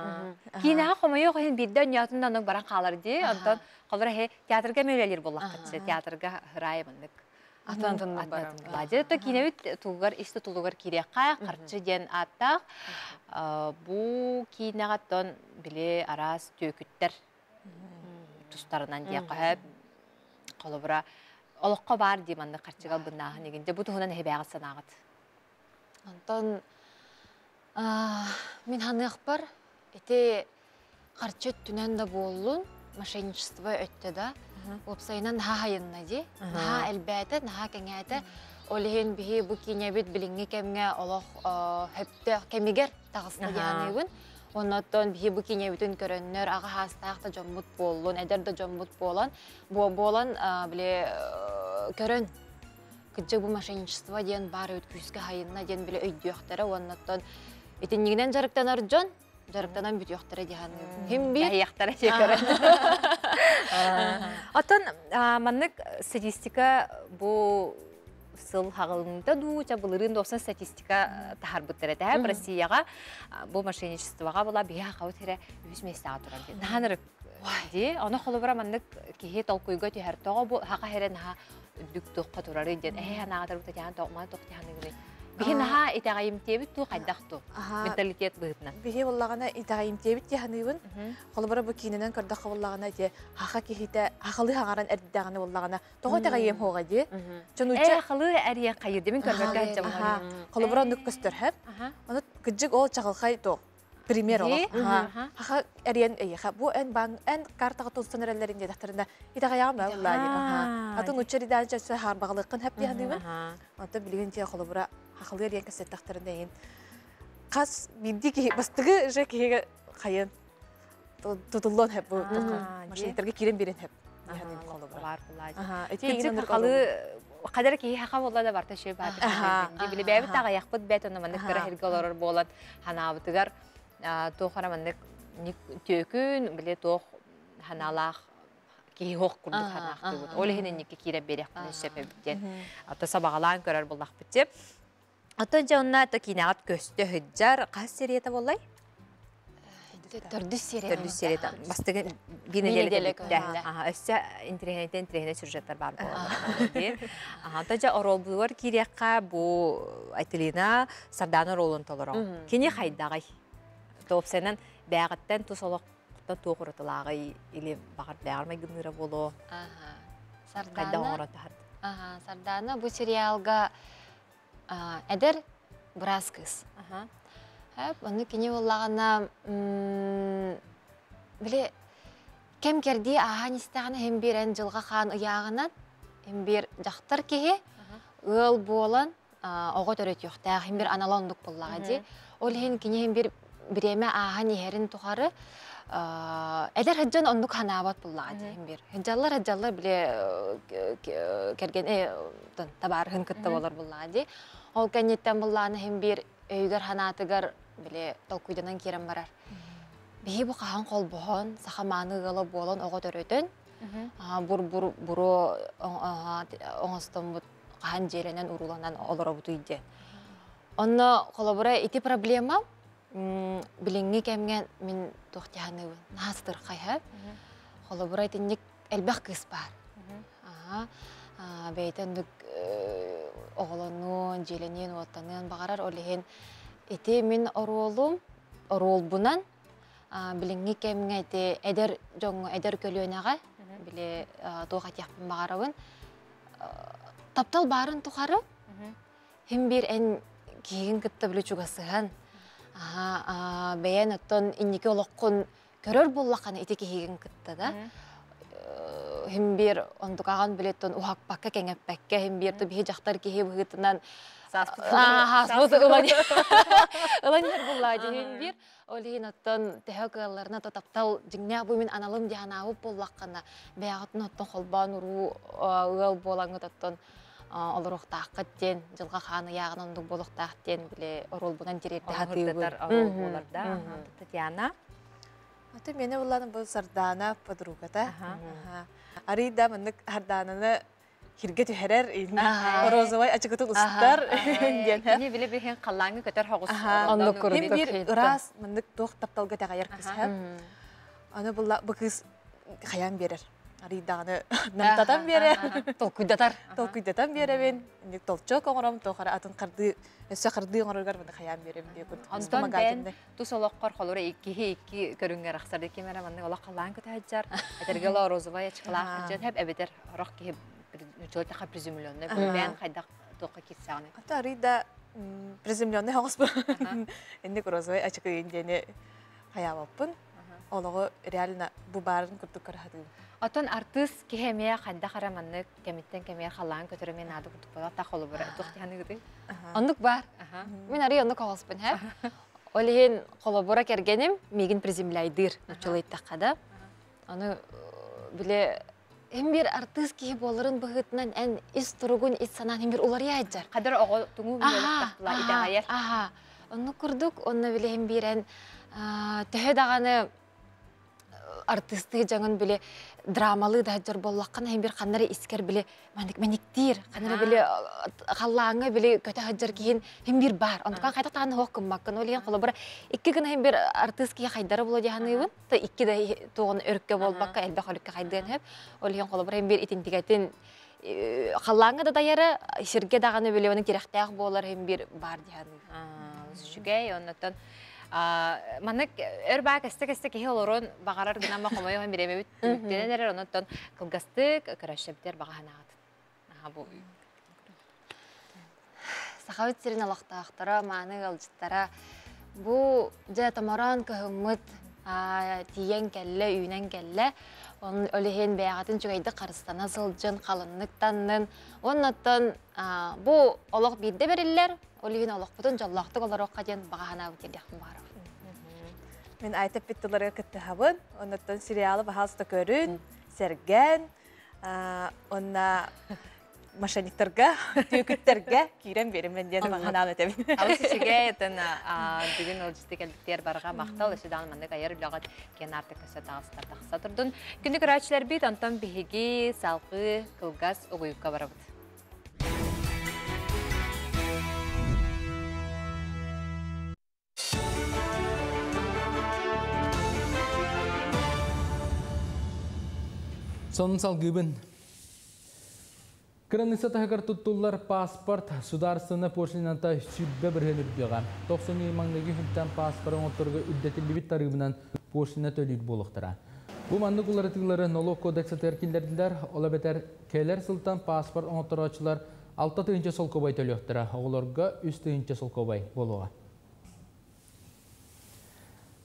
Кейінаға қомайы оғын бірді өниятында оның баран қалар де, онтан қалыра театрға мөлелер болақ қатшы, театрға ғырайы мұндық. Атантынның барам. Бады, то кейіневіт тұлғар, істі тұлғар кереққа, қарчы ден аттақ, бұл кейінағаттан біле арас төкіттер тұстарынан де қағып, қолыбыра олыққа бар дейманды қарчыға бұннағын егінде, бұл тұғынан әбәғыт санағыд. Антон, мен ханық бар, әте қарчы түнен да болуын, мошенничество өтті да, опсайынан наға хайынна де, наға әлбәті, наға кәңәті, олығын бігі бұл кейнебет біліңге кәмге олық хөпті кәмегер тағысына дейінігін, оннаттан бихи бу кинебитин көрөннөр ага хастаакта жоммут боллун, эдерде жоммут болан, болан биле көрөн кыджы бу мошенничество ден бар өткүскө хайынна ден биле өйдүөктөрө, оннаттан этиннигинен жарыктанар жон, жарыктанан бүтүөктөрө диган. Химби аяктара чекөрө. Атын маннык статистика бу сыл хағылында дууча бұлырын доқсан статистика тахар бұттырады. Россияға бұл мошенничествоға бұла бия қауыт хері өз местаға тұрады. Нағанырып де, оны қолы бұра маңдық кейе толқойға түйер тоға бұл хақа хері наға үдік тұққа тұрары ден. Нағатыр бұта тяған тоқманы тоқ тяғаны Бихи наха итағайым тебіт ту қайдақту менталитет бұғытна. Бихи боллағана итағайым тебіт тяғаныйбын. Қолыбыра бұл кейінінен көрдіққа боллағана де хақа кейіті ақылы хағаран әрдіғаны боллағана. Тоғы тағайым хоға де. Ақылы әрия қайыр демін көрбәкке әтчамын. Қолыбыра нүк көстір хәп. Оны күджік ол чағылқай тоқ. Пример олық. Хақа әриян әйіға. Бұл ән картаға тұлсын әрәлерінде дақтарында итағайам әулайы. Атын ұчаридан жасы харбағылықын хәп дейінібін. Аты білген те қолыбыра ақылы әриян кәсет дақтарында ең. Қас білді ке бастығы жа кеге қайын тұтылуын хәп бұл машинеттерге керен берен хәп. дияны қолы бар булай. Эти халы кадер ки хака болла да бар төшөй бар. Биле бәбит тагаяқпыт бәт оны мандык кара хергелор болот. Ханабытыгар тохара мандык төкүн биле тох ханалах ки хок курдук ханакты бут. Ол хенен никке кире берек сөпөбүттен. Ата сабагалан көрөр булдак битеп. Ата жонна та кинагат көстө хыджар кас сериета боллай. Төрдүс сериета. Бастыгы бинелелек. Өссө интернеттен сюжеттер бар болот. Ата жа орол булар кирекка бу Айтылина Сардана ролун толору. Кини хайдагай. Топсенен бәгыттен тусолок тоғыртылагы или бағар бәғармай гыныры болу. Сардана бұл сериалға әдір біраз кыз. Оны кені олағына біле кем керді аған істіғаны hem bir ән жылға қан ұяғынан hem bir жақтыр кеге өл болын оғы төрет yoқтағы hem bir аналондық боллаға де. Ол хен кені hem bir біреме аған ехерін тұғары Эдер хаджан ондук ханабат буллага дейм бир. Хаджаллар биле керген табар хын кытта болор буллага ди. Ол кенеттен буллаганы хем бир өйгөр ханатыгар биле толкуйданан керем барар. Бии бу кахан колбоон, сахаманы гала болон ого төрөтөн. Буру оңостон бут кахан жеренен уруланан олоро бутуйде. Онно колобура ити проблема Билинги кемген мен тоқтяны настыр қайып. Қолы бұрай тенек әлбәқ кыз бар. Бәйтіндік оғылының, желенен, оттанын бағарар олеген. Эти мен орол бұнан билинги кемген әйті әдер көлуінаға біле тоғат яқпын бағарауын. Таптал барын тұқары, хем бір ән кейін күтті білі чуғасыған. Бәйен оттон иннеке олоққын көрөр боллақаны итеке хеген кытта да. Хем бир ондуқаған білеттон уақ баққа кәңіп бәкке, хем бирді бейі жақтар кейі бұғытынан саспыты ұланер боллады. Хем бир олейін оттон тәхі қығаларына таптал жыңня бұймен аналым дияна ауып боллаққана бәйағытын оттон қолбан ұру ұғыл болаңыт оттон олоруқтақыттен, жылға қаны яғын ондық болуқтақтен біле орол бұнан дерерді хатығы Татьяна. Аты мені оланы бұл Сардана подругата. Арида мындық Ардананы хирге түхерер, розовай ачықытын ұстар. Кені біле бірген қалаңы көтер хоғыз. Мен бір ұрас мындық тоқ тапталға тағайыр кыз. Аны бұл қыз қаян берер. Ариданы намтатан бере. Толкуйдатан бере мен. Толчок оңырам, тоқара атын қарды, өсі қарды оңырылғар мұнды қаян берем. Ондан бән тұс олыққар қолыры екі көріңгер ақсарды кемері мұнды олақ қалан көті әджар. Әтергелі розовай әчқылақ әджар. Әп әбетер ұрақ кейіп жылытақа приземленный. Бән қайдақ тоққа кетсағыны. Ата Арида приземленный хоғыз бұл. Әндік розовай әчқы ендені қаябаппын. Олығы реально бұл барын күрді көрхадың. Отон артыс кехемия қайда қараманны кеметтен кемия қалан көтерімен ады күтіп болады. Тақылы бұры. Тоқтияны күді? Ондық бар. Мен арый ондық оғылыспын. Олеген қолы бұра кергенім меген приземляйдыр. Нүчілі еттаққада. Оны біле hem bir артыс кеге болырын бұғытынан ән іс тұрығын, іс санан hem bir олары айджар. Қадар оғы тұңу бөліктақла идағайыр. Оны күрдік, оны біле hem bir ән төхі дағаны артысты жаңын біле драмалы да жар боллаққан hem bir қанары искер біле мәніктер, қанары біле қаллаңы біле көті хаджар кейін hem bir бар. Ондыққан қайта тағаны хоққым маққан. Олеген қолы бұра 2 күн hem bir артыс кеге қайдары болу дегенігін. 2 да тоғын өрікке бол баққа, әлбәқ өрікке қайдығын хеп. Олеген қолы бұра hem bir итентігетін қаллаңы да дайары, шерге дағаны біле оның керектәқ болар hem bir бар дегенігін. Шүгей, оннаттан Маннык өрбак эстек кеһи олорон багарар гына махомой һәм биремебит. Тенелер оннан кылгастык көрәшәптер баганагат. Бу. Сахавит сирин алактактара, маны галҗыттара. Бу жа тамаран көхмөт тиен келле, үйнен келле. Он олеген бәягатын чугайды Карыстана сылжын, калынныктаннын. Оннан бу олог бирде бериллер. Олеген олог бутун жаллактык олорокка ден баганабыт дияқын бар. Мен айтып биттилерге кытты хабын, оннан сериалы бахалста көрүн, серген, Онна машиниктарга, түйкүттерге кирен беримен ден ханал этем. Алыс ишиге этен бүгүн логистик элбиктер барга мактал эшедан мандык айыр лагат кен артык сатагыстар такса турдун. Күндүк рачылар бит антон биһиги салкы кылгас угуйукка барабыт. Сонун салгыбын. Кранысы тахагар туттулар паспорт сударсына пошлината сүббе бірген үрдіға. 90 маңнығы хүнттен паспорын отырғы үддетілі бит тарыбынан пошлина төлейді болуқтыра. Бұл манны құларатығылары налог кодексы тәркелдерділер, ола бетер келер сылтан паспорт оңыттырачылар 6 тыгынча сол кобай төліқтіра, оғыларға 3 тыгынча сол кобай болуға.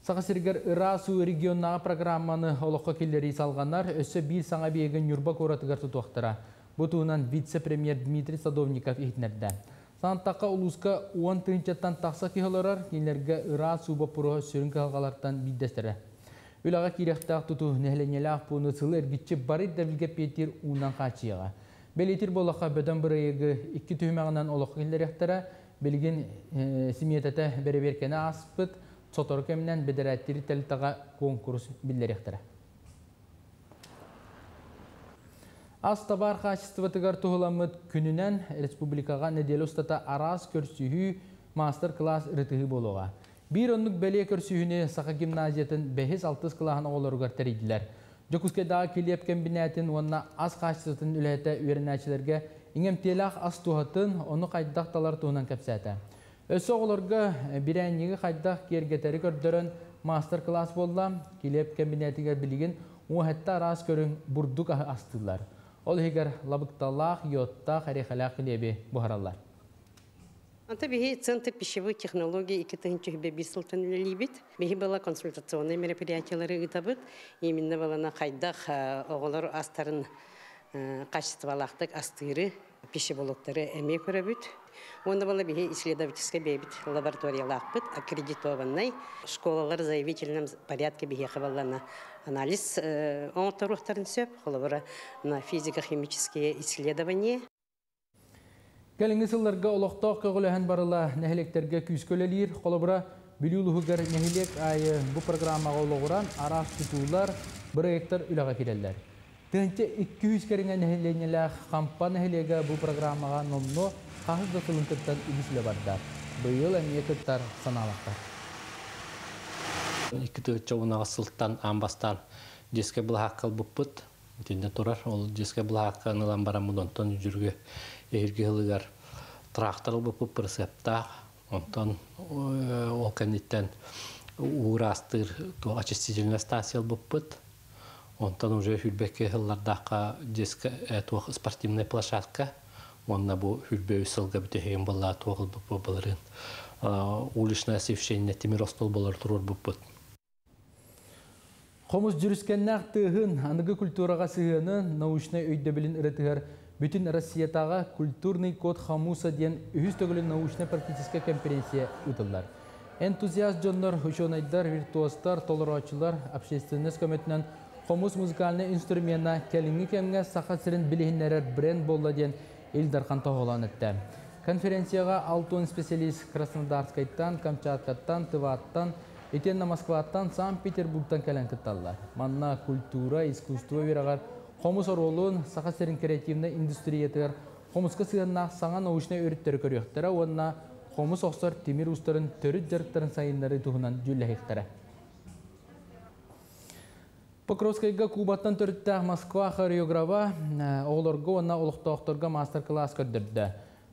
Сақасыргер Ирасу регионнаға программаны олыққа келері салғанар, өсі бил саңа бейген юрба коратығар тұтуақтыра. Бұтуынан вице-премьер Дмитрий Садовников ехтінерді. Сантаққа ұлысқа 10 тыңчаттан тақса кеғыларар, келерге Ирасу бапырығы сөрінгі қалғалардан биддестірі. Өліға керектақ тұту нәхленелі бұны сылы әргітші бары дәвілге петер ұнан қачыға. Белетер болаққа бөден бір егі 2 түймағынан олыққа келеректері, белген семиететі бәрі беркені аспыт, Сотору кемінен бедерәттері тәлітаға конкурс білдеректері. Астабар қачыстыватығар тұғыламыд күнінен республикаға неделі ұстата арас көрсүйі мастер-класс рытығы болуға. Bir onluk бәле көрсүйіне Сақа гимназиятын 5-6 қылағын оғыларығар тәрейділер. Жокускайдағы келеп кәмбінәтін онына аз қачыстыватын үләті үйерінәчілерге иңемтелақ аз туғатын оны қайдақ талар туғынан кәпсәті. Өсі оғыларға бірәнегі қайдақ кергетері көрдірін мастер-класс болла, келеп кәмбінәтігер білген оғытта арас көрін бұрдық астылар. Ол егер лабықталақ, йоттақ, әрекалақ келебе бұхаралар. Анта бихи Центр пищевой технологии 2001 сылтын лебит. Бихи была консультационные мероприятиялары ытабыт. Именно балана қайдақ оғылар астарын качестволақтық астыры пищевологтары әме көрөбүт. Онда была бихи исследовательская бейбит лабораториялақпыт, аккредитованный. Школалар в заявительном порядке бихи хавалана анализ оңтарухтарын сөп, холобара на физико-химические исследования. Кәліңгі сылларға олықтақ көғіліген барыла нәхелектерге күйскөлелер, холобара білюлуғығар нәхелек айы бұл программаға олығыран арақ тұтулар бір ектар үліға келелер. Тәнче 200 кәріңе нәхеленелер қампа нәхелеге бұл программаға номно қағыз да сылынтыптан үлісілі бардар. Бұйыл әмие күттар саналақтар. 2 чауынаға сылттан амбастан жеске бұл хаққал бұппыт. Тенде тұрар, ол жеске бұл хаққа нылан барамын онтан жүрге егерге ғылығар трақтарыл бұппыт пресептақ. Онтан ол кәнеттен уырастыр очистительная станция бұппыт. Онтан уже хүлбекке ғыллардаққа жеске спортивная площадка. Онна бұл хүлбе үсілгі бүтеген бұлла тоғыл бұппы бұлырын. Уличное освещение темиростол бұлар тұрыр бұппыт. Қомыз жүріскеннәқ тұғын анығы культураға сығыны научный өйдебілін ұрытығар бүтін Россиятаға культурный код Хамуса ден үхіз төгілі научно-практическая конференция ұтылар. Энтузиаст жонлар, ученайдар, виртуостар, толырачылар, общественность көметінен Хомус музыкальный инструментна кәліңі кәмге сақат сірін білігінлерер бренд болла ден елдарқан тоғылан өтті. Конференцияға 6 специалист Краснодарскайттан, Камчаткаттан, Тываттан, Етенна Москваттан, Санкт-Петербургтан кәлін күтталар. Манна культура, искусство верағар, Хомус оролуын сақат сірін креативный индустриятығар, Хомусқа сығынна саңа научный өріттері көріқтері, онна Хомус оқсар темир ұстарын төріт жарықтарын сайынлары тұғынан жүлі Покровскайга Кубаттан төрітті Москва хореографа оғыларға онна олықтауқтарға мастер-класс көрдірді.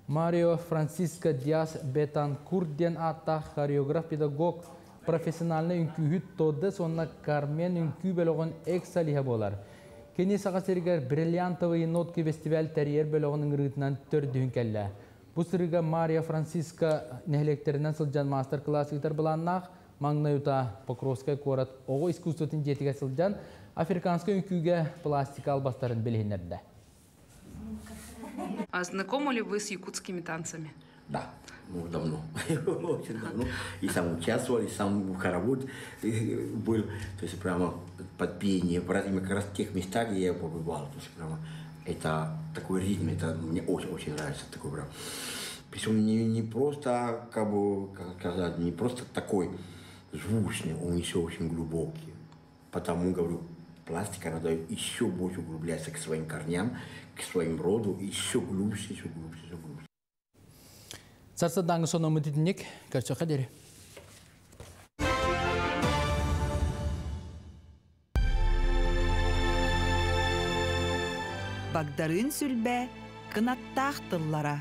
Марио Франциско Диас Бетанкурт ден атта хореограф-педагог профессиональный үнкүйіт тодды сонна Кармен үнкүй бөліғын эксалиха болар. Кені сағасыргар бриллиантовый нотки фестиваль тәрьер бөліғының рытынан төрдігін кәлі. Бұл сырыға Марио Франциско нәхелектерінен сылжан мастер-класс ұйтар бұланнақ, Маңнаюта Покровскай корат оғы искусствотын жетіге сылжан африканскай үнкүйге пластика албастарын білгенерді. А знакомы ли вы с якутскими танцами? Да. давно, очень давно, и сам участвовал, и сам в хоровод был, то есть прямо под пение, именно как раз в тех местах, где я побывал, то есть прямо это такой ритм, это мне очень нравится, такой прям. Причем не просто, как бы, как сказать, не просто такой звучный, он еще очень глубокий. Потому, говорю, пластика надо еще больше углубляться к своим корням, к своим роду, еще глубже, еще глубже, еще глубже. Сарсаданғы соны үмітінек, көрсі қадері. Багдарын сүлбе, кынаттақ тыллара.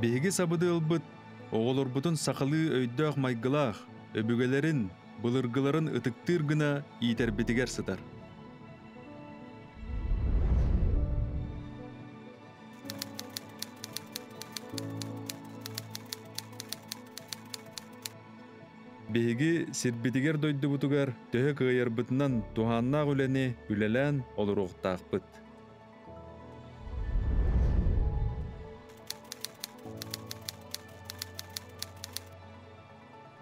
Беги сабыды ылбыт, оғылырбытын сақылы өйдөк майгылақ, өбігелерін, былыргыларын ытыктыр гына итербетигер сытар. Беги сирбетигер дойды бутугар төһө кыйырбытынан туханнақ үләне үлелән олыруқтақпыт.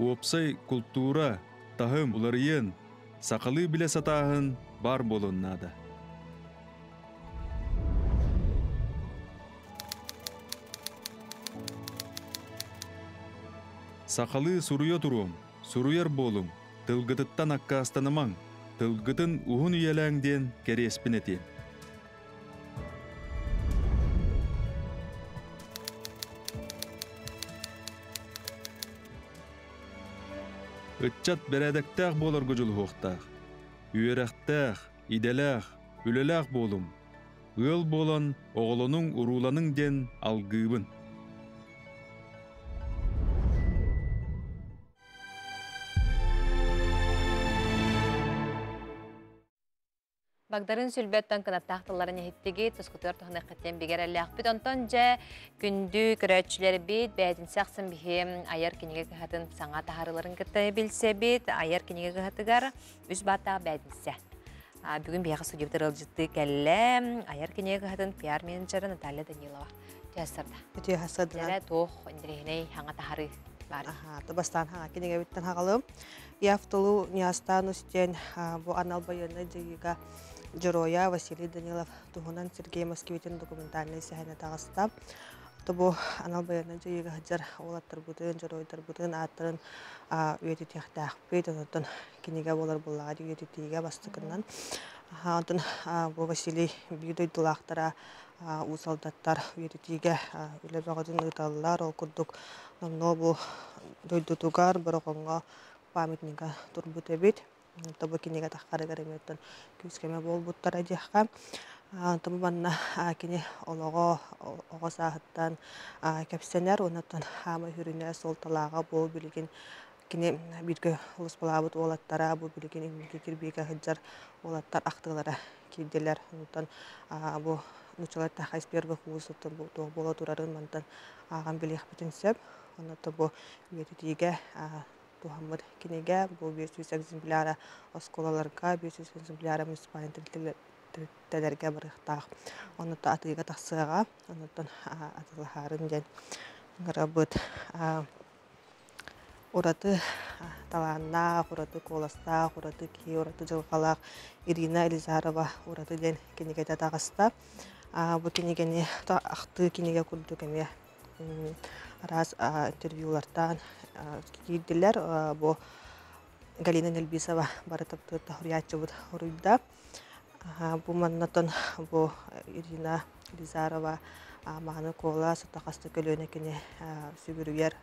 Уопсай культура, тахым уларыйын, сақалы біле сатағын бар болыннады. Сақалы суруя турум, суруяр болым, тылгытыттан аққа астанымаң, тылгытын уғын үйеләңден кереспін етем. Үтчат бәрәдәктәқ болар гүжіл хоқтақ. Үйерәқтәқ, иделәқ, үлеләқ болым. Үл болан оғылының уруланың ден алгыбын. Багдарын сүлбеттен кынаттақтыларын ехеттеге тұскутыр тұхны қыттен бігер әліғ бүт онтон жа күнді күрәтшілер бейт бәдін сақсын бігем айар кенеге кіхатын саңа тахарыларын кітті білсе бейт айар кенеге кіхатыгар үз баттағы бәдінсе. Бүгін бияғы судебдер ылжытты кәлі айар кенеге кіхатын пиар менеджері Наталья Данилова. Жастырда. Өте хасадына. Жәрі тоқ өндірегіне хаңа тахары бары. Табастан хаңа кенеге біттен хағалым. Яфтылу Ниастан үстен бұ анал байыны жегеға Джероя Василий Данилов тугунан Сергей Москвитин документальный сәхәне тағыста. Тобу анал баяны жүйеге хаджар олаттар бұтын, Джеройдар бұтын аттырын үйеті тектақ бейді отын кенеге болар болаға үйеті тейге бастықынан. Отын бұл Василий бүйдой дұлақтара ұсалдаттар үйеті тейге үлі бағадын ұйталылар ол күрдік. Но бұл дойдутугар бір оғынға памятника турбут эбит. Табы кинеге таққары кәріметтен күскеме бол бұттар әдеққа. Табы банна кене оғы сағыттан кәпсенер, онаттан хамы хүріне сол талаға бол білген кене бірге ұлыс балабыт олаттара, бұл білген емінге кірбейге ғыджар олаттар ақтығылары кейделер. Онаттан бұл нүчалар тақайс бергі қуысыттын бұл бола тұрарын мантан аған білек бітін сөп. Онаттан бұл үйететіге Тухаммад кинеге бу 500 экземпляра осколаларга 500 экземпляра муниципаль телерге барыктак. Оны та атыга таксыга, онтон атылахарын ден гарабыт ураты таланна, ураты коласта, ураты ки, ураты жылгалак Ирина Элизарова ураты ден кинеге тагыста. Бу кинегени акты кинеге күрдүкеме раз интервьюлардан кейділер бұл Галина Нельбисова бары тапты тахуриятчы бұд ұруйда. Бұл маннатон бұл Ирина Лизарова мағаны кола сұттақасты көлөне кене сүгірігер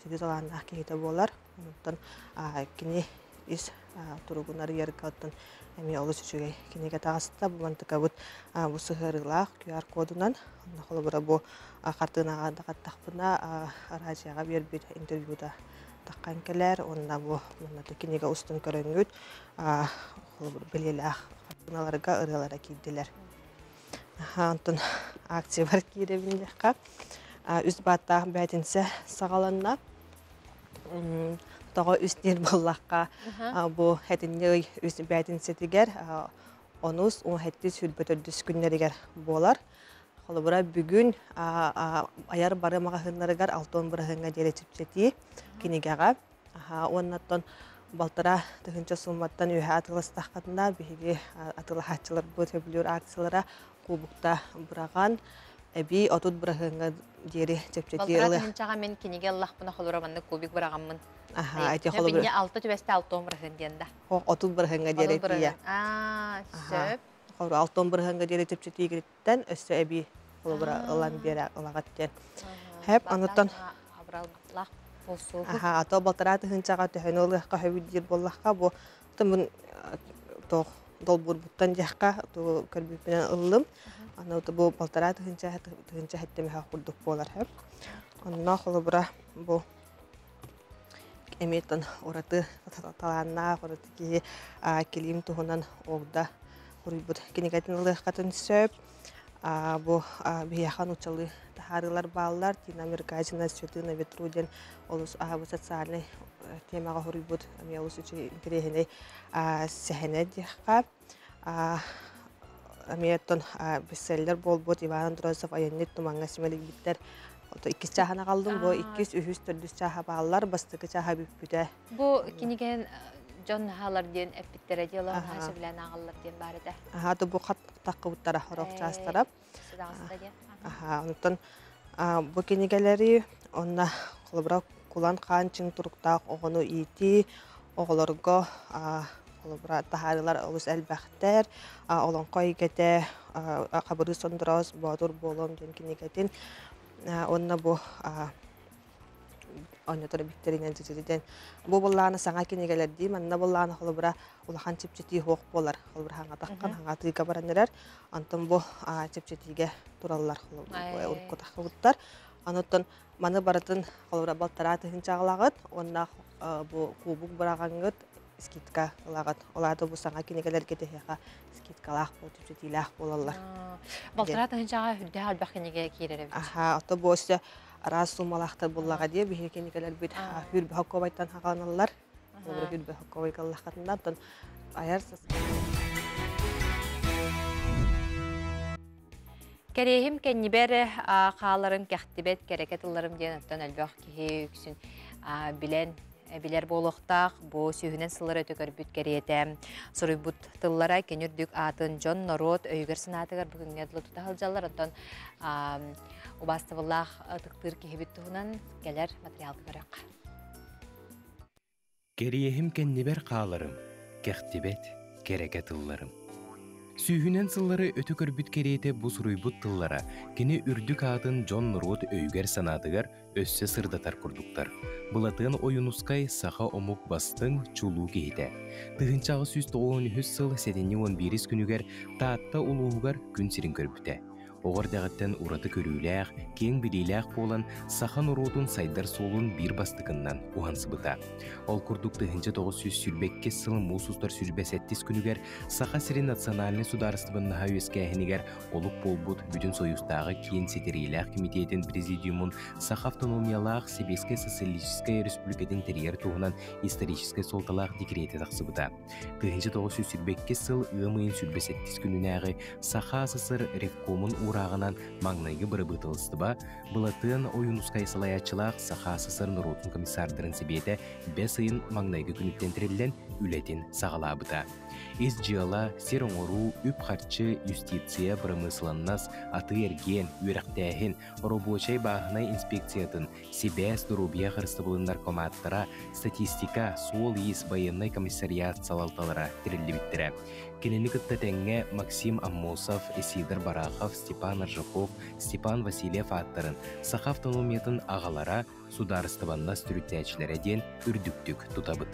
сүді таланына кейті болар. Онықтан кене ис тұрғынар ергі әме олы сүшіге кенеге тағасыда бұл мантыка бұд бұл сұхырылақ QR кодынан. Қолы бұра бұл қартығынаға дақаттақпына радияға бербет интервьюда таққан келер. Онына бұл кенеге ұстын көріңгіт білелі қартығыналарға ұрғалара кейделер. Онтын акция бар кейдебіндеққа. Үз баттағы бәтінсе сағаланна. тоғы үстен боллаққа бұл әтінне үстін бәтін сетігер онус он хәтті сүрбөтөрдүс күннерігер болар. Холобура бүгүн аяр бары мағахынларыгар 6-10 бұрағынға дере чіпчеті кенегеға. Оннаттан балтара түхінші сылматтан үйе атылыстақ қатында бейге атылы хатчылар бұл төбілер акциялара кубукта бұраған әбей отут бұрағынға дере чіпчеті. Балтара түхіншаға мен кенеге Аллах бұна холура банды кубик бұрағанмын. Бінне 6 түбәсті 6-10 бұрағын дейінді. Отут бұрағынға дере тия. Сөп. Холура 6-10 бұрағынға дере чіпчеті егірттен өсі әбей холура ылан бере ылағаттен. Хәп ануттан ато балтара түхіншаға түхін олыққа хөбіддер боллаққа бұл тұмын долбур бұттан жаққа көрбіпінен ылым. Анауты бұл балтара түхінші әттемі құлдық болар хөп. Онына холубыра бұл әметтен ораты таланна, ораты кейі келім тұғынан оғда құрыбыд кенегетін ылыққа түнсөп. Бұл бияхан учалы тахарылар балылар, Америкасына сөті на ветруден олыс социальный темаға құрыбыд олыс үші интерегіне сәхіне дейққа. Әметтен бестселлер бол бұд Иван Андросов айанет тұманға сімелік біттер. 2 чахана қалдым, бұл 2-3-4 чаха балылар, бастығы чаха бүппіде. Бұл кенеген John Haller den epittere diyorlar, her bilen ağırlar den bari de. Aha, bu kat takı buttara horok çastırap. Aha, ondan bu kenigeleri onna kolubra kulan kançın turuktaq oğunu iti, oğulurgo kolubra taharılar olus elbəkter, olan koygete kabırı sonduraz, badur bolum den kenigetin. Onna bu Oynatır bitterinden ciciriden. Bu bollağına sana kenegeler deyim. Anna bollağına holubra ulahan çipçetiği hoğuk bolar. Holubra hanga takkan, hanga tıyga baranlar. Antan bu çipçetiğe turallar holubra. Urukku takı buttar. Anottan manı baratın holubra baltara tıhın çağılağıt. Onna bu kubuk bırağanğıt skitka lağıt. Olada bu sana kenegeler geteheqa skitka lağ bol, çipçetiği lağ bolallar. Baltara tıhın çağı hüdde halbaq kenege kiyerere. Aha, ota bu işte Rasul malaqtar bullaga diye bir kenikeler bir hürbe hakkavaytan haqanallar. Olur hürbe hakkavaykallah qatından ayarsız. Kerehim kenniber qalarım qahtibet kereketlerim diyen ötön elbaq ki yüksün biler boluqtaq bu sühünen sılları tökörбүт kereyete sorubut tıllara kenürdük atın John Norot öygür sınatıgar bugün nedlu tutahılcalar ötön Ubastıvallah tıktır ki hebit tuğunan gelir materyal kıvarak. Kereyehim kenniber qalarım, qahtibet kereketlerim. Sühünen sılları ötükörбүт kereyete bu suruybut tıllara keni ürdük atın John Norot öygür sanatıgar össe sırdatar kurduktar. Bulatın oyunuskay sağa omuk bastın çuluğu geyde. Tıhınçağı süs 9 sıl 7-11 günüger taatta uluğugar gün sirin körbüte. Oğar dağıttan uratı körüylәq, ken biliyləq bolan saxan urudun saydar solun bir bastıqından uhansı bıta. Ol kurduk tıhınca 900 sürbekke sıl musustar sürbesettis günüger saxa sirin naциональный сударыстыбын наха өскәхінігер олық болбут бүтін союздағы кен сетерейләq комитетин президиумун саха автономиялақ Сибирская социалистическая республикатын терьер туғынан историческая солталақ декреті тақсы быта. Tıhınca 900 sürbekke сыл ымайын сürбесеттис күнінәғі саха асысыр ревкомын урағынан маңнайғы бірі бұтылыстыба, бұлатын ойынускай салаячылақ саха асысыр Нұротын комиссардырын себеті 5 айын маңнайғы күніптен тірелден үлетін сағалабыта. Изжиала, сероңору, үп харчы, юстиция, промысланнас, аты ерген, үйрақтәхін, робочай бағынай инспекциятын, себе здоровья қырыстыбылын наркоматтара, статистика, сол ес байынай комиссариат салалталара тірілі біттірі. Кенені күттәтәңе Максим Аммосов, Исидор Барахов, Степан Аржаков, Степан Васильев аттарын саха автономиятын ағалара сударыстыбаннас түріттәчілері ден үрдіктік тұтабыт.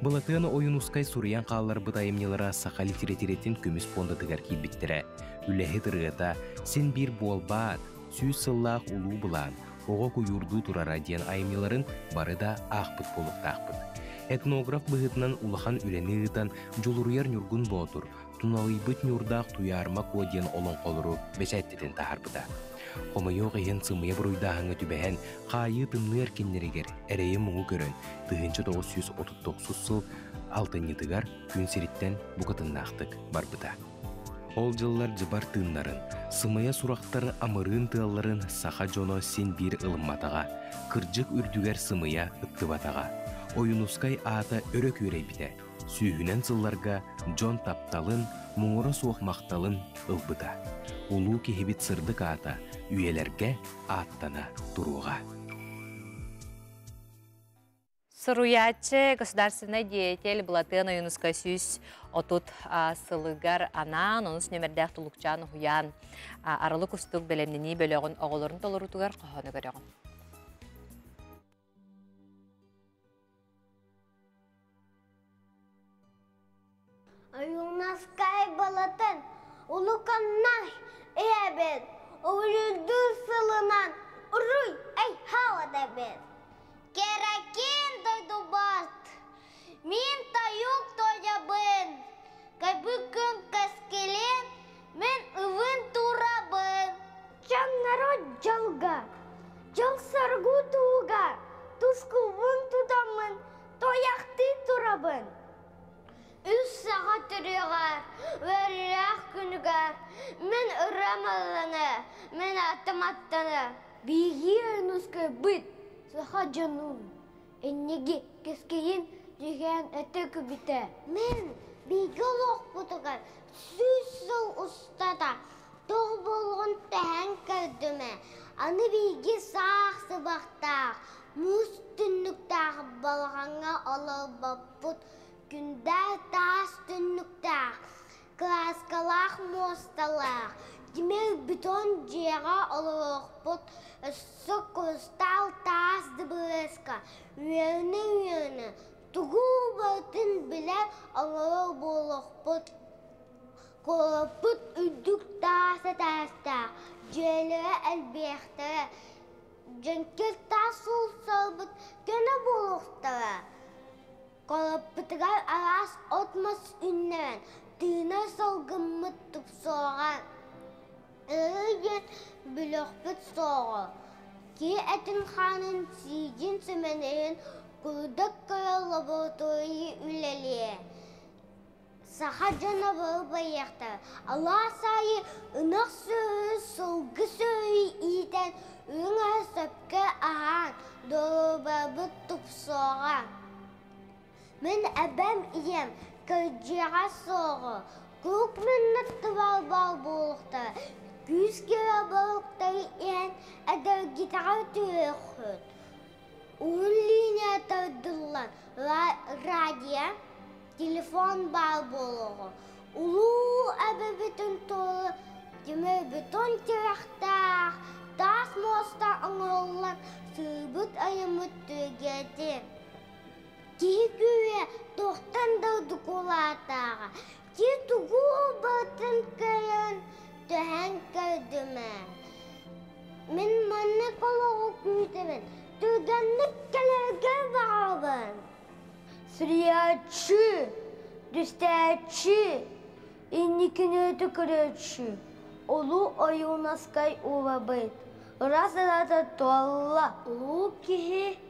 Бұлатыны ойынускай суриян қалалар бұдайымнелара саха литературетин көміс пондатығар кейбіттірі. Үләхі тұрғыта, сен бір болбаат, сүйіз сыллақ ұлу бұлан, оға көйірду тұрара ден айымнеларын бары да ақпыт болып тақпыт. Этнограф бұғытынан улахан үләні ұйтан жолуруяр нүргін болдыр, устуналыйбыт нюрдаах туярма кодиен олон колору бесәттетен тахарбыта. Хомайоқ ehen сымыя бұруйдағыңы түбәһән қайы тынны әркеннерегер әрейі мұңы көрін 1939 сыл 6-тыгар күн сериттен бұқытыннақтық барбыта. Ол жыллар жыбар тыннарын, сымыя сурақтары амырын тыалларын саха жоно сен бір ылымматаға, кыржық үрдігер сымыя ыттыбатаға, ойынускай ата өрек өрейбіте, сүйінен сылларға жон тапталын, мұңыры суық мақталын ылбыта. Улу кехебит сырдык ата, үйелерге аттана туруға. Сыруячы государственный деятель Булатына Юнуска сүйс отут сылыгар анан, онус нөмердәк тулукчан хуян арылык устук белемнени бөлөгін оғылырын толырутугар қоғаны көрөгін. Юнаскай Булатын, улуканнай эбет, улюдүр сылынан уруй ай хава дебет. Керакен дойду барт, мин таюк тоябын, кай бүкін каскелен, мен ывын турабын. Жан народ жалга, жал саргу туға, туску вын тудамын, тояқты турабын. Үс саға түрігар, вәрірақ күнігар, мен ұрамалыны, мен атыматтаны. Биги өнүскө бұд, саға жануым, әннеге кескейін деген әті күбіті. Мен биги олық бұтығар, сүз-сыл ұстада, тоғы болғын тәһән кәдімі. Аны биги сақ сыбақтақ, мұз түнніктағы балғанға алып баппұт, күнді тас түнніктақ, класкалақ мосталақ, демек бетон жеға олық бұт, сұқ көстал тас дыбылысқа, үйені, тұғу бұтын біле олық болық бұт, қолыпыт үдік тасы тастақ, жөлі әлбекті, жөнкел тас ұлсал бұт, көні болықтығы. Қолыпытығар арас отмас үннен, түйіне солғымыт тұп соған. Үйген бүліқпіт соғы. Ке әтін қанын сейден сөменейін күрдік көрі лаборатории үлелі. Саха жана бұл байяқты. Алла сайы ұнық сөйі, солғы сөйі итен үңі сөпкі аған, долыбабыт тұп соған. Мен әбәм ием, көрджеға соғы, көк міннітті бал болықты, күз кері болықты ең әдір гитара түріқіт. Уын линия тұрдылан, радио, телефон бал болығы. Улу әбі бітін толы, демі бітон терақтақ, тас моста аңылан, сұрбыт айымыт түргеті. Ки күе тоқтан дауды қолатаға, ки тұғу батын көрін түхән көрдімі. Мен манны қолығы күйтімін, түргенлік кәлерге бағабын. Сүриятші, дүстәтші, еннікін өті күретші, олу ойунаскай уға байт. Расыраты туалла, олу кеге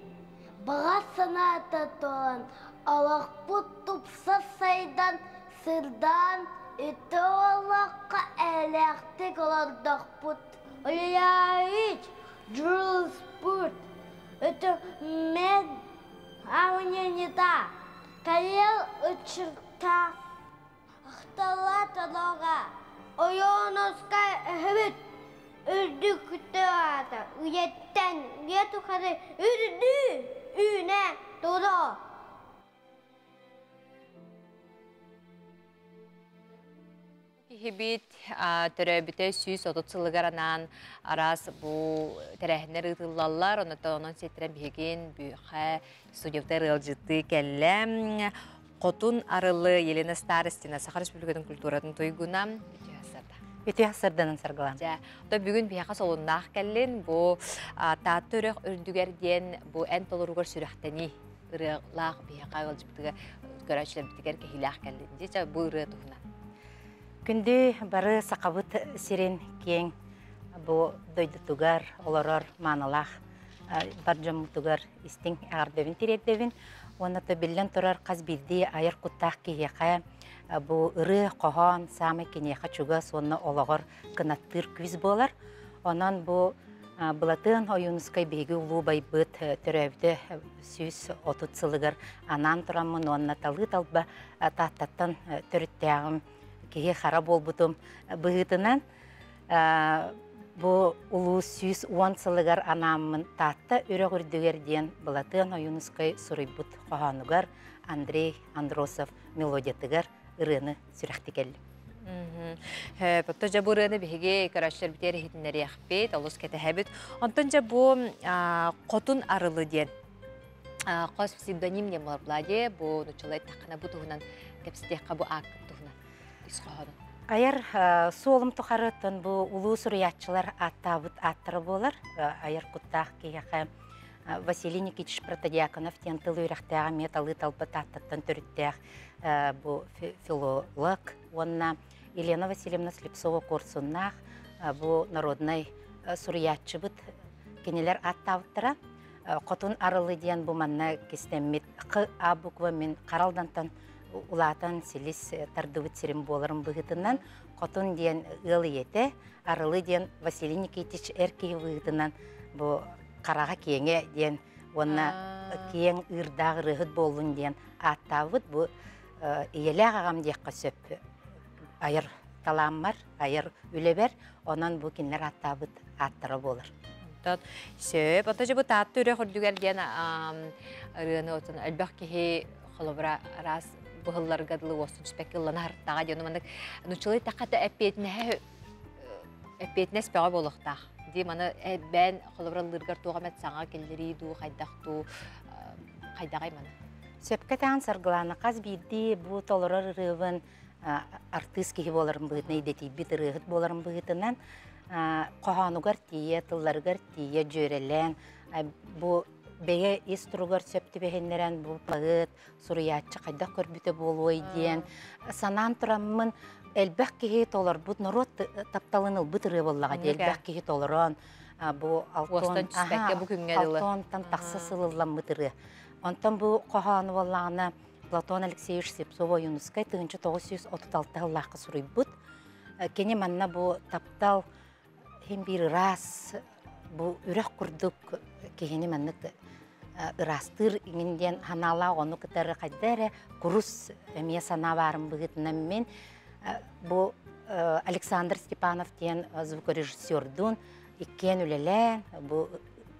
бағат санаты тоғын, алақпұт тұпса сайдан, сырдан, үті олаққа әләқті қолардақ бұт. Олияйыч, жүріл спорт, үті мен ауыненита, кәлел үтшірта, ақтала танаға, ойоноскай әхібіт, үрді күтті ата, үйеттен, үйету қады, үрді, үйне, дода. Хибит төрөбүтө сүйс отуцылыгаранан арас бу терехнер ытыллаллар, онон сеттерен беген бүйхэ студиовтер ылжыты келлем. Котун арылы Елена Старостина, Саха Республикатын культуратын тойгуна Беті асырданын сарғылан. То бүгін бияқа солундақ кәлін, бұ таатты өрек үрдігерден бұ ән толыруғар сүріқтені ұрылақ бияқа ғылжыптығы көрәшілер біттігер кәхилақ кәлін. Десе бұ ұры тұғына. Күнді бары сақабыт сирен кең бұ дойдытугар, оларар маналақ, бар жамутугар истин ағардевін тиреддевін. Оны төбілден тұрар қаз білді айыр құттақ кейеқа бұ ұры қоған самы кенеқа чуға сонны олағыр кынаттыр күз болар. Онан бұ бұлатын ойынысқай бейгі ұлу байбыт түрәвді сүйіс отут сылығыр анан тұрамын, онына талы талба таттаттан түріттәғым кейе қара бол бұтым бұғытынан Бу улу сүйіс уан сылыгар анамын татта үрі үрдігерден бұлатын ойынысқай сұрайбұт қоғанугар Андрей Андросов мелодиятыгар ұрыны сүрәқтікелі. Потто жа бу ұрыны беге көрәшілер бітері хетінлері яқпет, олыс кәті әбіт. Онтан жа бу қотын арылы ден. Қос псевдоним не болар бұладе, бу нұчылай тақына бұ тұғынан кәпсітеққа бу ақын тұғынан үсқағаны. Айыр суолым тұқарыттын бұл ұлу сұриятчылар аттабыт аттыры болар. Айыр құттақ кейеқі Василий Никитич Протодиаконов тен тылы үріқтіға металы талбыт аттыттын түріттіғ бұл филолог. Онына Елена Васильевна Слепцова курсуннақ бұл народный сұриятчы бұт кенелер аттабыттыра. Қотын арылы ден бұл манна кестеммет қы а буква мен қаралдантан улатан селис тардыбыт сирим боларым бұғытынан, қотын ден ұлы еті, арылы ден Василий Никитич әркей бұғытынан бұл қараға кеңе ден, онына кең ұрдағы рығыт болын ден аттабыт, бұл иелі ағам деққа сөп айыр таламар, айыр үлебер, онан бұл кенлер аттабыт аттыры болыр. Сөп, онта жа бұл татты үрі құрдугерден ұрыны отын әлбәқ кеге қолыбыра рас бұғыллар ғадылы осын жүспәкі ұлланы арттаға дейін. Мандық нұчылы тақаты әппетіне спәға болықтақ. Дейм, аны бән қолыбыра лырғар туға мәт саңа келдері ду, қайдақту, қайдағай маны. Сөпкі тәң сарғыланы қаз бейді бұл толырыр рывын артыс кейі боларын бұғытына едеті біт рығыт боларын бұғытынан қоғануғар тие, тылларғар тие, жөрелен, бұл беге истругар сөпті бәхенлерен бұл пағыт, сұриятчы қайдақ көрбіті болуы дейін. Санан тұрамын әлбәқ кейет олар бұд народ тапталыныл бұтыры болаға де әлбәқ кейет оларан бұл алтон тақсы сылылан бұтыры. Онтан бұл қоғаны болағына Платон Алексеевич Слепцова Юнускай 1936 лақы сұрый бұд. Кене манна бұл таптал хем бір рас бұл үрек күрдік кегені маннық ырастыр иңінден ханала оны кітары қайдары құрус әмия сана барым бұғытынан мен бұл Александр Степанов ден звукорежиссердун иккен үлелен бұл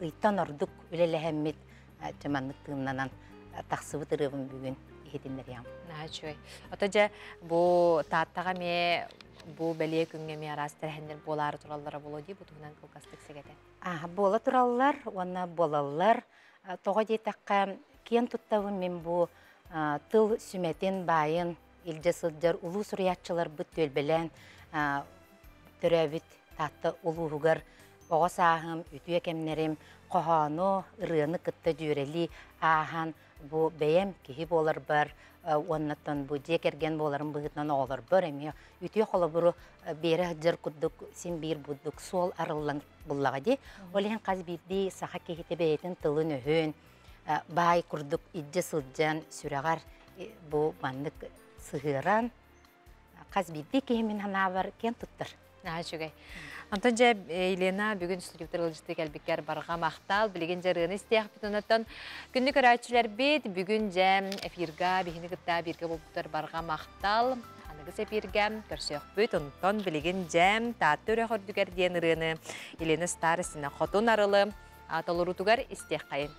ыйтан ордық үлеләхәммет жаманлықтығынан тақсыбыт ырығын бүгін ехетіндер ям. Нәчуй. Ота жа бұл таттаға ме бұл бәле күнге ме арастыр әндер болары тураллары болу дей бұтығынан кылқастық сегеті? Бола тураллар, оны болалар. Тоға дейтаққа кен тұттауын мен бұл тыл сүметін байын илже сылдар ұлу сұриятчылар бұт төлбелен түрәбіт татты ұлуғығыр оға сағым, үтуе кемнерім қоғану, ұрыны күтті жүрелі ағын бұл бәйем кейі болар бар, оннаттан бұл жекерген боларын бұғытынан олар бар әме. Үтуе қолы бұры бері жыр күддік, сен бір бұддық сол арылан бұллаға де. Олеген қаз бірді сақа кейті бәйетін тылын өйін, бай күрдік иджі сылджан сүрағар бұл мандық сығыран. Қаз бірді кейімен хана бар кен тұттыр. Нәчугай. Антон жа Елена бүгін студиптер ылжысты кәлбеккер барға мақтал, білеген жарығын істеяқ бітінаттан. Күнді көрәтшілер бет, бүгін жа эфирға, бейіні күтті бірге болуптар барға мақтал. Анығыз эфирға көрсеуқ бөт, онтон білеген жам татты өрі қордығар ден ұрыны Елена Старысына қотын арылы аталырутығар істеяқ қайын.